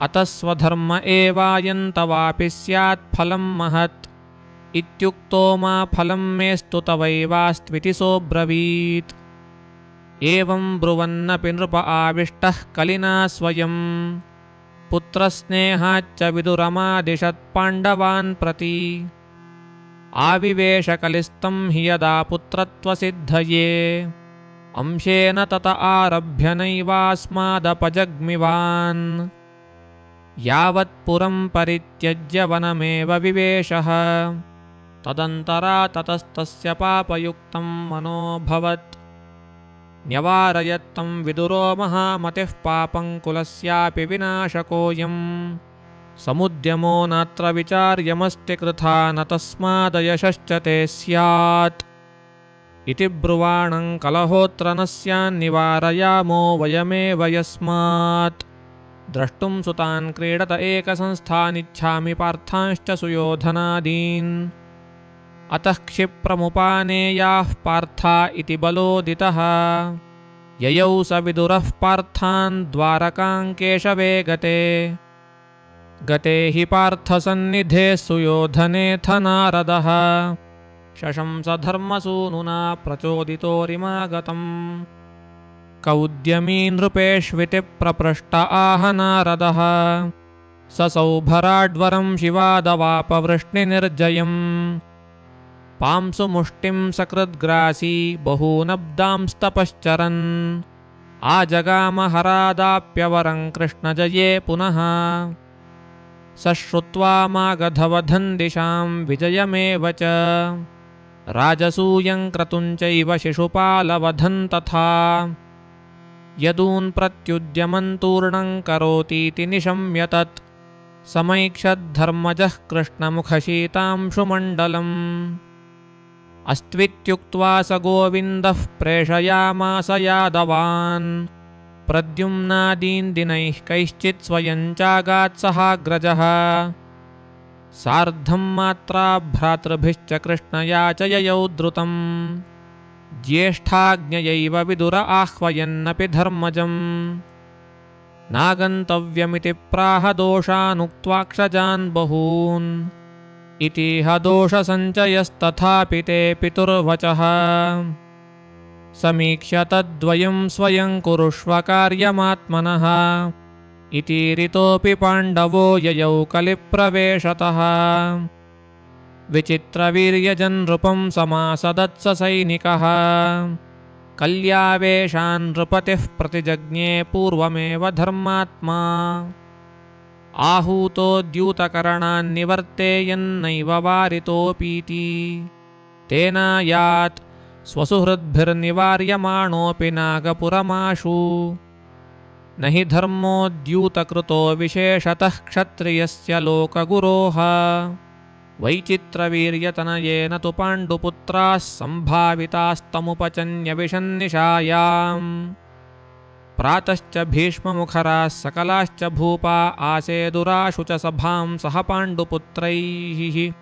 अतः स्वधर्म एवायन्तवापि स्यात् फलं महत् इत्युक्तो मा फलं मेस्तु तवैवास्त्विति सोऽब्रवीत्। एवं ब्रुवन्नपि नृप आविष्टः कलिना स्वयं पुत्रस्नेहाच्च विदुरमादिशत् पाण्डवान् प्रति। आविवेशकलिस्तं हि यदा पुत्रत्वसिद्धये अंशेन तत आरभ्य नैवास्मादपजग्मिवान्। यावत्पुरं परित्यज्य वनमेव विवेशः तदन्तरा ततस्तस्य पापयुक्तं मनोऽभवत्। न्यवारयत्तं विदुरो महामतिः पापं कुलस्यापि विनाशकोऽयम् समुद्यमो नात्र विचार्यमस्ति कृथा न तस्मादयशश्च ते स्यात् इति ब्रुवाणं कलहोऽत्र न स्यान्निवारयामो वयमेव यस्मात्। द्रष्टुं सुतान् क्रीडत एकसंस्थानिच्छामि पार्थांश्च सुयोधनादीन्। अतः क्षिप्रमुपानेयाः पार्था इति बलोदितः ययौ स विदुरः पार्थान् द्वारकां केशवे गते। गते हि पार्थसन्निधे सुयोधनेऽथ नारदः शशंस धर्मसूनुना प्रचोदितोरिमागतम्। कौद्यमी नृपेष्विति प्रपृष्ट आह नारदः ससौभराड्वरं शिवादवापवृष्णिनिर्जयम्। पांसुमुष्टिं सकृद्ग्रासी बहूनब्दांस्तपश्चरन् आजगामहरादाप्यवरं कृष्णजये पुनः। सश्रुत्वा मागधवधं दिशां विजयमेव च राजसूयं क्रतुं चैव शिशुपालवधं तथा। यदून् प्रत्युद्यमन्तूर्णं करोतीति निशम्य तत् समैक्षद्धर्मजः कृष्णमुखशीतांशुमण्डलम्। अस्त्वित्युक्त्वा स गोविन्दः प्रेषयामास यादवान्। प्रद्युम्नादीन् दिनैः कैश्चित् स्वयं चागात्सहाग्रजः। सार्धं मात्रा भ्रातृभिश्च कृष्णया च ययौ द्रुतम्। ज्येष्ठाज्ञयैव विदुर आह्वयन्नपि धर्मजम्। नागन्तव्यमिति प्राह दोषानुक्त्वाक्षजान् बहून्। इतीह दोषसञ्चयस्तथापि ते पितुर्वचः। समीक्ष्य तद्वयं स्वयं कुरुष्व कार्यमात्मनः इतीरितोऽपि पाण्डवो ययौ कलिप्रवेशतः। विचित्रवीर्यजन्नृपं समासदत्स सैनिकः कल्यावेशान् नृपतिः प्रतिजज्ञे पूर्वमेव धर्मात्मा। आहूतोद्यूतकरणान्निवर्तेयन्नैव वारितोऽपीति तेनायात् स्वसुहृद्भिर्निवार्यमाणोऽपि नागपुरमाशु। न हि धर्मोद्यूतकृतो विशेषतः क्षत्रियस्य लोकगुरोः। वैचित्रवीर्यतनयेन तु पाण्डुपुत्राः सम्भावितास्तमुपचन्यविशन्निशायाम्। प्रातश्च भीष्ममुखराः सकलाश्च भूपा आसेदुराशु च सभां सह पाण्डुपुत्रैः।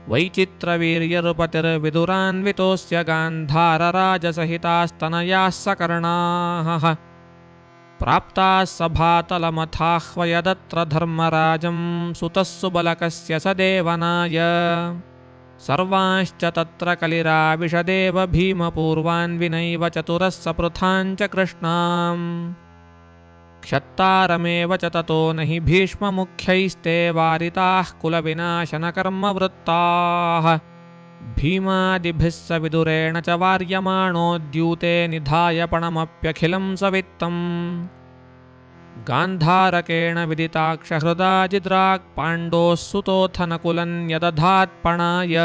वैचित्रवीर्यरुपतिर्विदुरान्वितोऽस्य गान्धारराजसहितास्तनयाः सकर्णाः। प्राप्ताः सभातलमथाह्वयदत्र धर्मराजं सुतः सुबलकस्य स देवनाय। सर्वांश्च तत्र कलिराविशदेव भीमपूर्वान् विनैव चतुरः सपृथाञ्च कृष्णाम्। क्षत्तारमेव च ततो न हि भीष्ममुख्यैस्ते वारिताः कुलविनाशनकर्मवृत्ताः। भीमादिभिः स विदुरेण च वार्यमाणोद्यूते निधाय पणमप्यखिलं सवित्तम्। गान्धारकेण विदिताक्षहृदाजिद्राक् पाण्डोः सुतोऽथ नकुलन्यदधात्पणाय।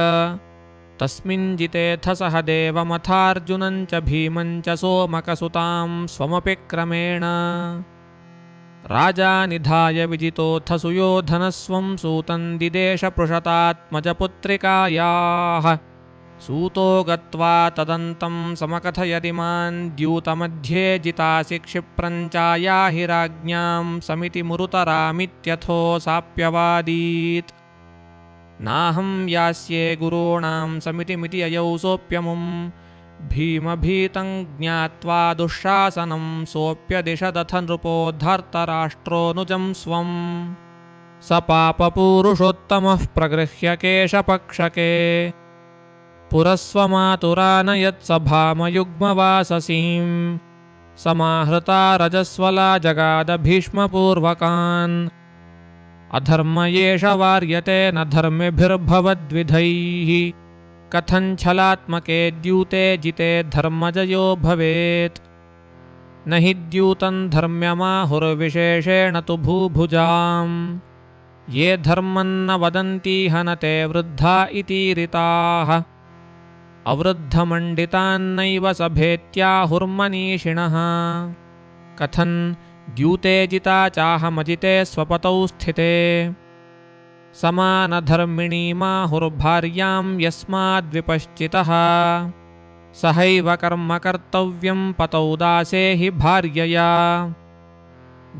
तस्मिञ्जितेऽथ सह देवमथार्जुनं च भीमं च सोमकसुतां स्वमपि क्रमेण। राजा निधाय विजितोऽथ सुयोधनस्वं सूतं दिदेशपृषतात्मजपुत्रिकायाः। सूतो गत्वा तदन्तं समकथयदिमान् द्यूतमध्ये जितासि क्षिप्रं चायाहि राज्ञां समितिमुरुतरामित्यथोऽसाप्यवादीत्। नाहं यास्ये गुरूणां समितिमिति ययौ सोऽप्यमुं भीमभीतं ज्ञात्वा दुःशासनं सोऽप्यदिशदथ नृपो धर्तराष्ट्रोऽनुजं स्वं स पापपूरुषोत्तमः प्रगृह्य केशपक्षके पुरस्वमातुरानयत्सभामयुग्मवाससीं समाहृता रजस्वला जगाद भीष्मपूर्वकान् अधर्म एष वार्यते न धर्मिभिर्भवद्विधैः कथञ्छलात्मके द्यूते जिते धर्मजयो भवेत् न हि द्यूतं धर्म्यमाहुर्विशेषेण तु भूभुजाम् ये धर्मं न वदन्तीह न ते वृद्धा इतीरिताः अवृद्धमण्डितान्नैव सभेत्याहुर्मनीषिणः कथन् द्यूते जिता चाहमजिते स्वपतौ स्थिते समानधर्मिणीमाहुर्भार्यां यस्माद्विपश्चितः सहैव कर्म कर्तव्यं पतौ दासे हि भार्यया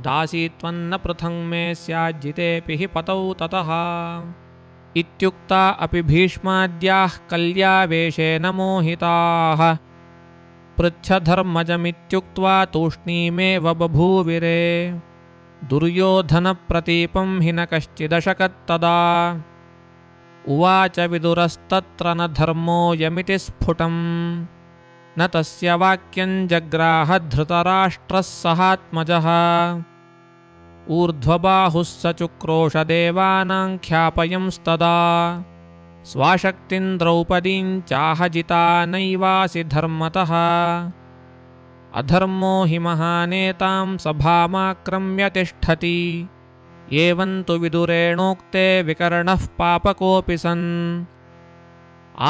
दासीत्वन्न पृथङ् मे स्याज्जितेऽपि हि पतौ ततः इत्युक्ता अपि भीष्माद्याः कल्यावेशेन मोहिताः पृच्छधर्मजमित्युक्त्वा तूष्णीमेव बभूविरे दुर्योधनप्रतीपं हि न कश्चिदशकत्तदा उवाच विदुरस्तत्र न धर्मोऽयमिति स्फुटम् न तस्य वाक्यं जग्राह धृतराष्ट्रः सहात्मजः ऊर्ध्वबाहुः स चुक्रोश देवानां ख्यापयंस्तदा स्वाशक्तिं द्रौपदीं चाहजिता नैवासि धर्मतः अधर्मो हि महानेतां सभामाक्रम्य तिष्ठति एवं तु विदुरेणोक्ते विकर्णः पापकोऽपि सन्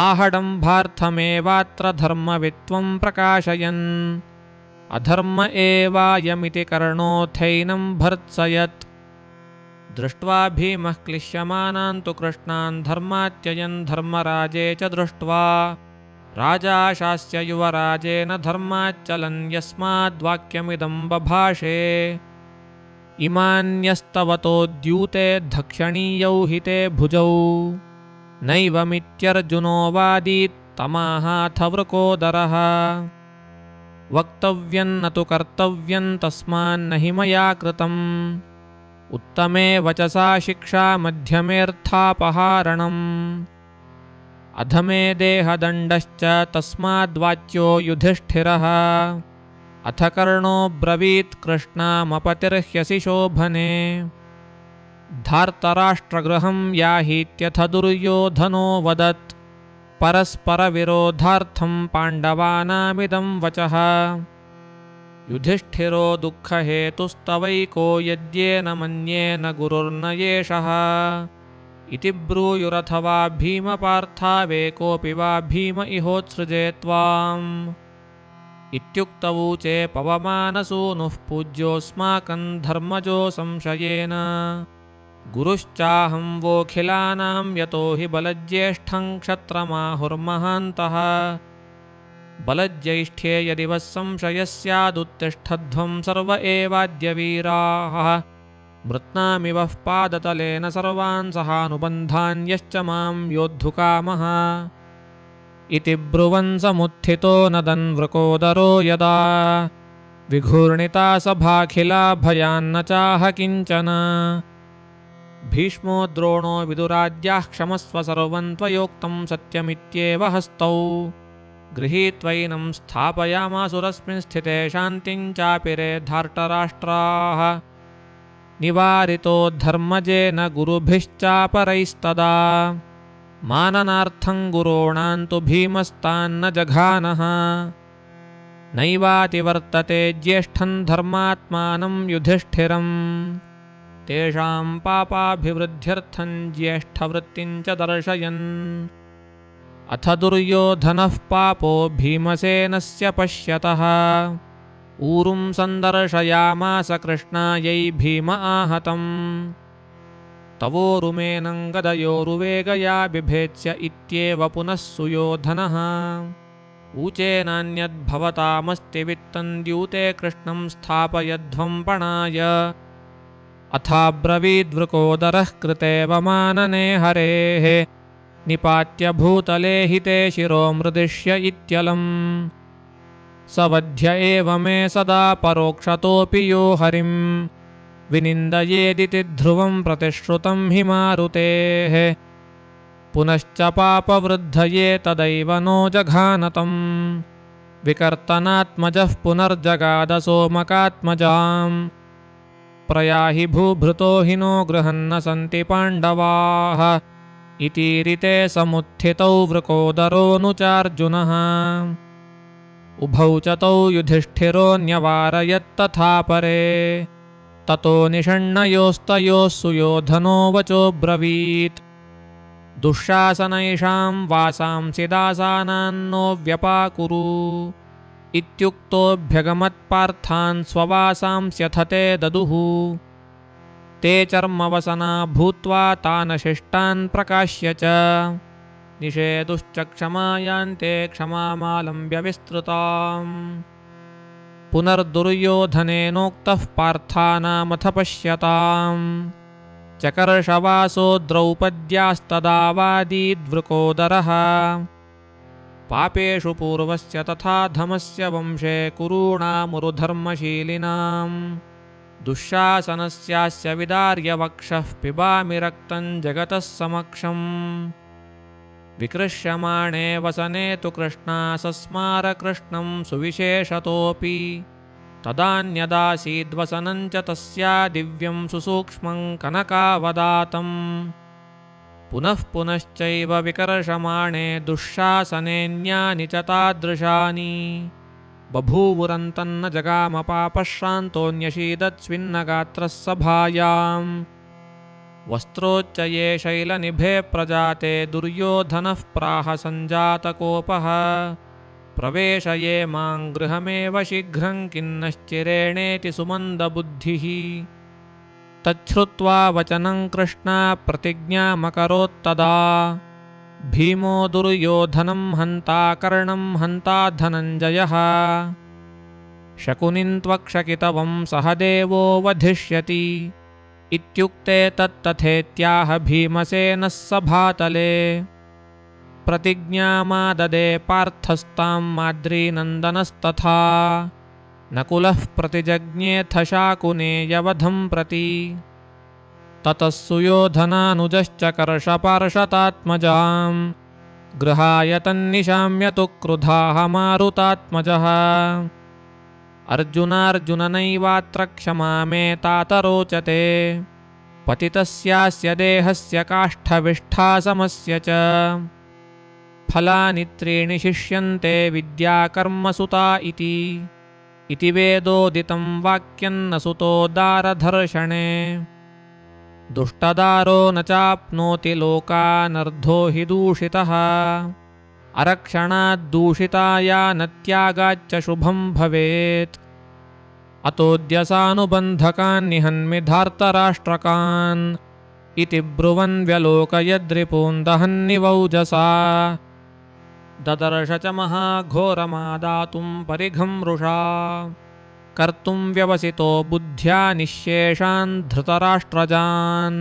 आहडम्भार्थमेवात्र धर्मवित्वं प्रकाशयन् अधर्म एवायमिति कर्णोऽथैनं भर्त्सयत् दृष्ट्वा भीमः क्लिश्यमानान् तु कृष्णान् धर्मात्ययन् धर्मराजे च दृष्ट्वा राजा शास्य युवराजेन धर्माच्चलन् यस्माद्वाक्यमिदं बभाषे इमान्यस्तवतोद्यूते धक्षणीयौ हि ते भुजौ नैवमित्यर्जुनोऽवादीत्तमाहाथ वृकोदरः वक्तव्यं न तु कर्तव्यं तस्मान्न हि मया कृतम् उत्तमे वचसा शिक्षा मध्यमेऽर्थापहारणम् अधमे देहदण्डश्च तस्माद्वाच्यो युधिष्ठिरः अथ कर्णो ब्रवीत् कृष्णामपतिर्ह्यसि शोभने धार्तराष्ट्रगृहं याहीत्यथ दुर्योधनो वदत् परस्परविरोधार्थं पाण्डवानामिदं वचः युधिष्ठिरो दुःखहेतुस्तवैको यद्येन मन्येन गुरुर्न एषः इति ब्रूयुरथवा भीमपार्थावेकोऽपि वा भीम इहोत्सृजे त्वाम् इत्युक्तवूचे पवमानसूनुः पूज्योऽस्माकं धर्मजो संशयेन गुरुश्चाहं वोऽखिलानां यतो हि बलज्येष्ठं क्षत्रमाहुर्महान्तः बलज्यैष्ठ्ये यदि वः संशयः स्यादुत्तिष्ठध्वं सर्व एवाद्यवीराः मृत्नामि वः पादतलेन सर्वान् सहानुबन्धान् यश्च मां योद्धुकामः इति ब्रुवन् समुत्थितो नदन् वृकोदरो यदा विघूर्णिता सभाखिला भयान्न चाह किञ्चन भीष्मो द्रोणो विदुराद्याः क्षमस्व सर्वं त्वयोक्तं सत्यमित्येव हस्तौ गृहीत्वैनं स्थापयामासुरस्मिन् स्थिते शान्तिं चापिरे धार्तराष्ट्राः निवारितो धर्मजेन गुरुभिश्चापरैस्तदा माननार्थं गुरोणां तु भीमस्तान्न जघानः नैवातिवर्तते ज्येष्ठं धर्मात्मानं युधिष्ठिरम् तेषां पापाभिवृद्ध्यर्थं ज्येष्ठवृत्तिं च दर्शयन् अथ दुर्योधनः पापो भीमसेनस्य पश्यतः ऊरुं सन्दर्शयामास कृष्णायै भीम आहतम् तवोरुमेनं गदयोरुवेगया बिभेत्स्य इत्येव पुनः सुयोधनः ऊचेनान्यद्भवतामस्ति वित्तं द्यूते कृष्णं स्थापयध्वं पणाय अथाब्रवीद्वृकोदरः कृतेव मानने हरेः निपात्य भूतले हिते शिरो मृदिष्य इत्यलम् सवध्य एव मे सदा परोक्षतोऽपि यो हरिं विनिन्दयेदिति ध्रुवं प्रतिश्रुतं हि मारुतेः पुनश्च पापवृद्धये तदैव नो जघानतम् विकर्तनात्मजः पुनर्जगादसोमकात्मजाम् प्रयाहि भूभृतो हि नो गृहन्न सन्ति पाण्डवाः इतीरिते समुत्थितौ वृकोदरोऽनुचार्जुनः उभौ च तौ युधिष्ठिरो न्यवारयत्तथा परे ततो निषण्णयोस्तयोः सुयोधनो वचोब्रवीत् दुःशासनैषां वासांसि दासानान्नो व्यपाकुरु इत्युक्तोऽभ्यगमत्पार्थान् स्ववासांस्यथ ते ददुः ते चर्मवसना भूत्वा तान् शिष्टान् प्रकाश्य च निषेदुश्च क्षमायान्ते क्षमामालम्ब्य विस्तृताम् पुनर्दुर्योधनेनोक्तः पार्थानामथ पश्यताम् चकर्षवासो द्रौपद्यास्तदा वादीद्वृकोदरः पापेषु पूर्वस्य तथा धमस्य वंशे कुरूणामुरुधर्मशीलिनाम् दुःशासनस्यास्य विदार्यवक्षः पिबामि रक्तं जगतः समक्षम् विकृष्यमाणे वसने तु कृष्णा सस्मारकृष्णं सुविशेषतोऽपि तदान्यदासीद्वसनं च तस्या दिव्यं सुसूक्ष्मं कनकावदातम् पुनः पुनश्चैव विकर्षमाणे दुःशासनेऽन्यानि च तादृशानि बभूवुरन्तन्न जगाम पापश्रान्तोऽन्यशीदत्स्विन्नगात्रः सभायाम् वस्त्रोच्चये शैलनिभे प्रजाते दुर्योधनः प्राह सञ्जातकोपः प्रवेशये मां गृहमेव शीघ्रं किन्नश्चिरेणेति सुमन्दबुद्धिः तच्छ्रुत्वा वचनं कृष्णा प्रतिज्ञामकरोत्तदा भीमो दुर्योधनं हन्ता कर्णं हन्ता धनञ्जयः शकुनिं त्वक्षकितवं सह देवो वधिष्यति इत्युक्ते तत्तथेत्याह भीमसेनः सभातले प्रतिज्ञामाददे पार्थस्तां माद्रीनन्दनस्तथा नकुलः प्रतिजज्ञेऽथ शाकुनेयवधं प्रति ततः सुयोधनानुजश्च कर्षपार्षतात्मजां गृहाय तन्निशाम्य तु क्रुधाः मारुतात्मजः अर्जुनार्जुननैवात्र क्षमा मे तात रोचते पतितस्यास्य देहस्य काष्ठविष्ठासमस्य च फलानि त्रीणि शिष्यन्ते विद्याकर्मसुता इति वेदोदितं वाक्यन्न सुतोदारधर्षणे दुष्टदारो न चाप्नोति लोकानर्धो हि दूषितः अरक्षणाद्दूषिताया न त्यागाच्च शुभं भवेत् अतोऽद्यसानुबन्धकान् निहन्मि धार्तराष्ट्रकान् इति ब्रुवन् व्यलोकयद्रिपून् दहन्निवौजसा ददर्श च महाघोरमादातुं परिघं रुषा कर्तुं व्यवसितो बुद्ध्या निःशेषान् धृतराष्ट्रजान्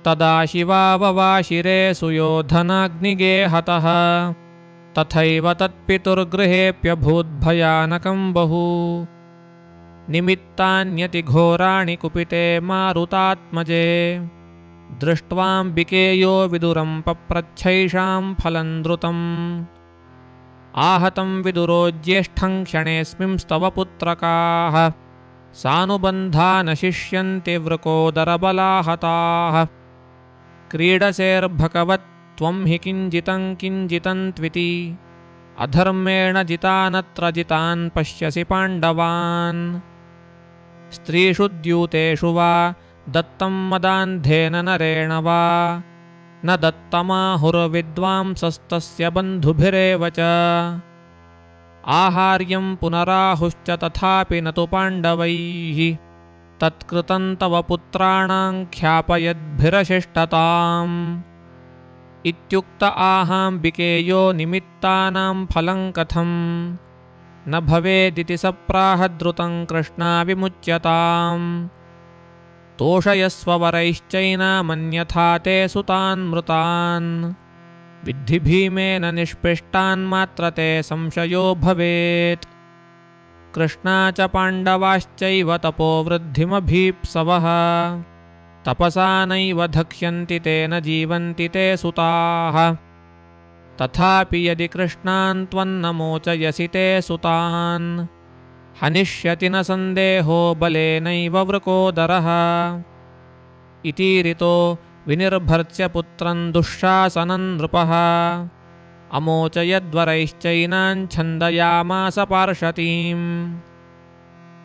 तदा शिवाववाशिरे सुयोधनाग्निगे हतः तथैव तत्पितुर्गृहेऽप्यभूद्भयानकं बहु निमित्तान्यतिघोराणि कुपिते मारुतात्मजे दृष्ट्वाम्बिकेयो विदुरं पप्रच्छैषां फलं द्रुतम् आहतं विदुरो ज्येष्ठं क्षणेऽस्मिंस्तव पुत्रकाः सानुबन्धा न शिष्यन्ति वृकोदरबलाहताः क्रीडसेर्भगवत् त्वं हि किञ्जितं त्विति अधर्मेण जितानत्र जितान् पश्यसि पाण्डवान् स्त्रीषु द्यूतेषु वा दत्तं मदान्धेन नरेण वा न दत्तमाहुर्विद्वांसस्तस्य बन्धुभिरेव च आहार्यं पुनराहुश्च तथापि न तु पाण्डवैः तत्कृतं तव पुत्राणां ख्यापयद्भिरशिष्टताम् इत्युक्त आहाम्बिकेयो निमित्तानां फलं कथं न भवेदिति सप्राह द्रुतं कृष्णा विमुच्यताम् तोषयस्व वरैश्चैनामन्यथा ते सुतान् मृतान् विद्धि भीमेन निष्पिष्टान् मात्र ते संशयो भवेत्। कृष्णा च पाण्डवाश्चैव तपोवृद्धिमभीप्सवः तपसा नैव धक्ष्यन्ति ते न जीवन्ति ते सुताः। तथापि यदि कृष्णान् त्वन्न मोचयसि ते सुतान् हनिष्यति न सन्देहो बलेनैव वृकोदरः। इतीरितो विनिर्भर्त्स्य पुत्रं दुःशासनं नृपः अमोचयद्वरैश्चैनान् छन्दयामास पार्षतीम्।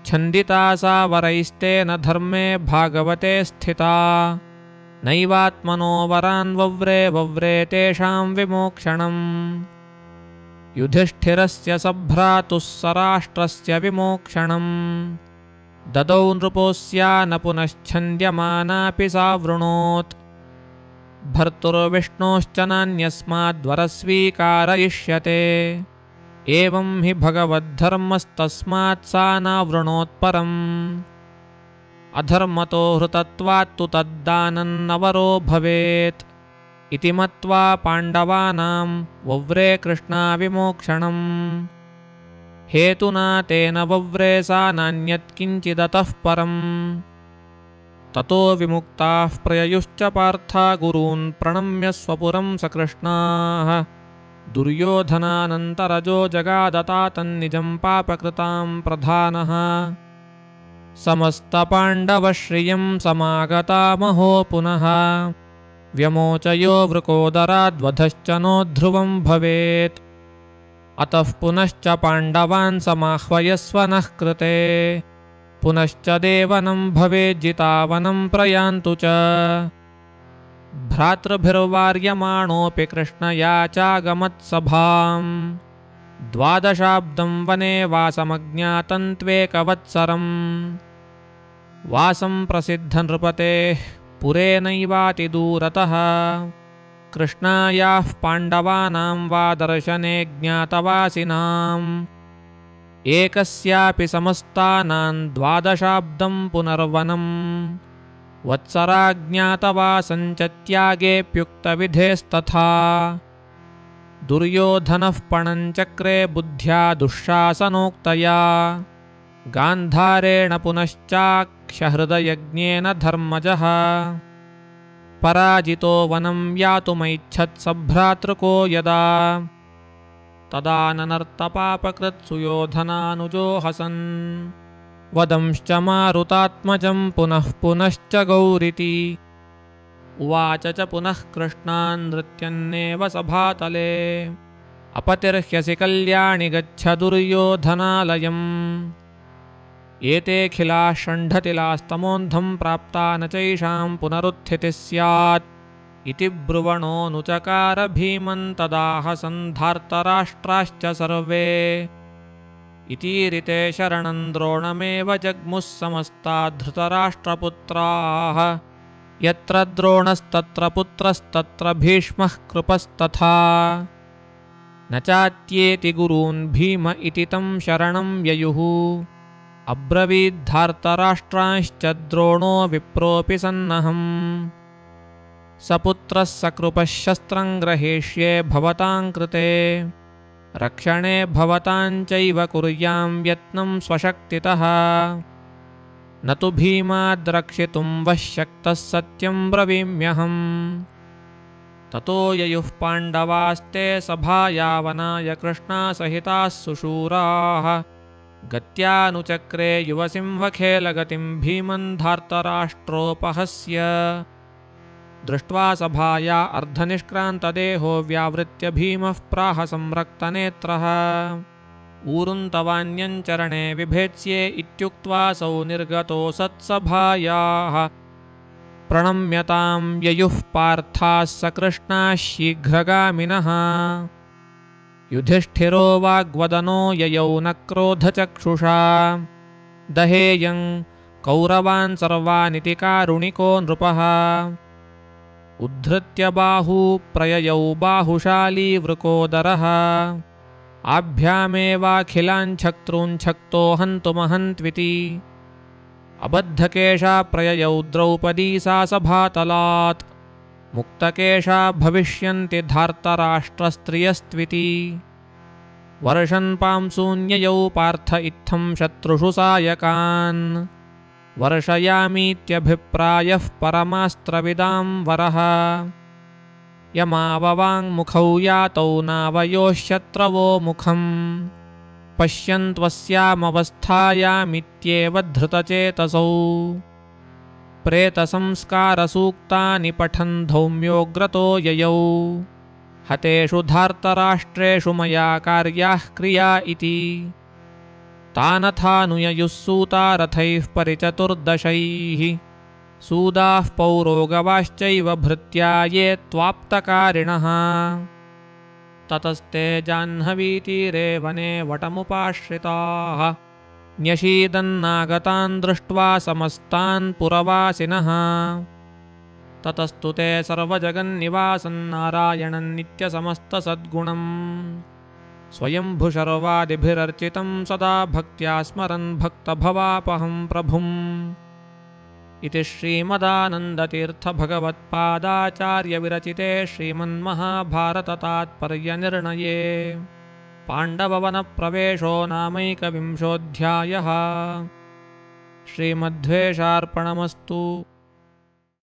छन्दिता सा वरैस्तेन धर्मे भागवते स्थिता नैवात्मनो वरान् वव्रे वव्रे तेषां विमोक्षणम्। युधिष्ठिरस्य सभ्रातुः सराष्ट्रस्य विमोक्षणम् ददौ नृपोऽस्या न पुनश्छन्द्यमानापि सा वृणोत्। भर्तुर्विष्णोश्च नान्यस्माद्वरस्वीकारयिष्यते एवं हि भगवद्धर्मस्तस्मात् सा नावृणोत्परम्। अधर्मतो हृतत्वात्तु तद्दानन्नवरो भवेत् इति मत्वा पाण्डवानां वव्रे कृष्णा विमोक्षणम्। हेतुना तेन वव्रे सा नान्यत्किञ्चिदतः परम्। ततो विमुक्ताः प्रययुश्च पार्था गुरून् प्रणम्य स्वपुरं सकृष्णाः। दुर्योधनानन्तरजो जगादतातन्निजं पापकृतां प्रधानः। समस्तपाण्डवश्रियं समागता महो पुनः व्यमोचयो वृकोदराद्वधश्च नो ध्रुवं भवेत्। अतः पुनश्च पाण्डवान् समाह्वयस्व नः कृते पुनश्च देवनं भवेज्जितावनं प्रयान्तु च। भ्रातृभिर्वार्यमाणोऽपि कृष्णया चागमत्सभाम् 12 वने वासमज्ञातं त्वेकवत्सरम्। वासं प्रसिद्धनृपतेः पुरेणैवातिदूरतः कृष्णायाः पाण्डवानां वा दर्शने ज्ञातवासिनाम्। एकस्यापि समस्तानां 12 पुनर्वनम् वत्सराज्ञातवासञ्च त्यागेऽप्युक्तविधेस्तथा। दुर्योधनः पणञ्चक्रे बुद्ध्या दुःशासनोक्तया गान्धारेण पुनश्चाक्षहृदयज्ञेन धर्मजः। पराजितो वनं यातुमैच्छत्सभ्रातृको यदा तदा ननर्तपापकृत् सुयोधनानुजो हसन्। वदंश्च मारुतात्मजं पुनः पुनश्च गौरिति उवाच च पुनः कृष्णान् नृत्यन्नेव सभातले। अपतिर्ह्यसि कल्याणि गच्छ दुर्योधनालयम्। एतेऽखिलाः षण्ढतिलास्तमोऽन्धं प्राप्ता न चैषां पुनरुत्थितिः स्यात् इति ब्रुवणोऽनुचकार भीमं तदाह सन्धार्तराष्ट्राश्च सर्वे। इतीरिते शरणं द्रोणमेव जग्मुः समस्ता धृतराष्ट्रपुत्राः। यत्र द्रोणस्तत्र पुत्रस्तत्र भीष्मः कृपस्तथा। न चात्येति गुरून् भीम इति तं शरणं ययुः। अब्रवीद्धार्तराष्ट्रांश्च द्रोणो विप्रोऽपि सन्नहम्। सपुत्रः सकृपः शस्त्रं ग्रहीष्ये भवतां कृते। रक्षणे भवतां चैव कुर्यां यत्नं स्वशक्तितः। न तु भीमाद्रक्षितुं वः शक्तः सत्यं ब्रवीम्यहम्। ततो ययुः पाण्डवास्ते सभायावनाय कृष्णासहिताः सुशूराः। गत्यानुचक्रे युवसिंहखेलगतिं भीमं धार्तराष्ट्रोपहस्य। दृष्ट्वा सभाया अर्धनिष्क्रान्तदेहो व्यावृत्य भीमः प्राह संरक्तनेत्रः। ऊरुन्तवान्यञ्चरणे विभेत्स्ये इत्युक्त्वा सौ निर्गतो सत्सभायाः। प्रणम्यतां ययुः पार्थाः सकृष्णाः शीघ्रगामिनः। युधिष्ठिरो वाग्वदनो ययौ न क्रोधचक्षुषा। दहेयं कौरवान् सर्वानिति कारुणिको नृपः। उद्धृत्य बाहू प्रययौ बाहुशाली वृकोदरः। आभ्यामेवाखिलान् छक्तॄन् छक्तो हन्तुमहन्त्विति। अबद्धकेशा प्रययौ द्रौपदी सा सभातलात् मुक्तकेशा भविष्यन्ति धार्तराष्ट्रस्त्रियस्त्विति वर्षन् पांसून्ययौ पार्थ इत्थं शत्रुषु सायकान् वर्षयामीत्यभिप्रायः परमास्त्रविदां वरः यमाववाङ्मुखौ यातौ नावयोः शत्रवो मुखम् पश्यन्त्वस्यामवस्थायामित्येव धृतचेतसौ प्रेतसंस्कारसूक्तानि पठन् धौम्योऽग्रतो ययौ हतेषु धार्तराष्ट्रेषु मया कार्याः क्रिया इति तानथानुययुः सूता रथैः परिचतुर्दशैः सूदाः पौरोगवाश्चैव भृत्या ये त्वाप्तकारिणः ततस्ते जाह्नवीतीरे वने वटमुपाश्रिताः न्यषीदन्नागतान् दृष्ट्वा समस्तान् पुरवासिनः ततस्तु ते सर्वजगन्निवासन्नारायणं नित्यसमस्तसद्गुणम् स्वयंभुशर्वादिभिरर्चितं सदा भक्त्या स्मरन् भक्तभवापहं प्रभुम् इति श्रीमदानन्दतीर्थभगवत्पादाचार्यविरचिते श्रीमन्महाभारततात्पर्यनिर्णये पाण्डववनप्रवेशो नामैकविंशोऽध्यायः। श्रीमध्वेषार्पणमस्तु।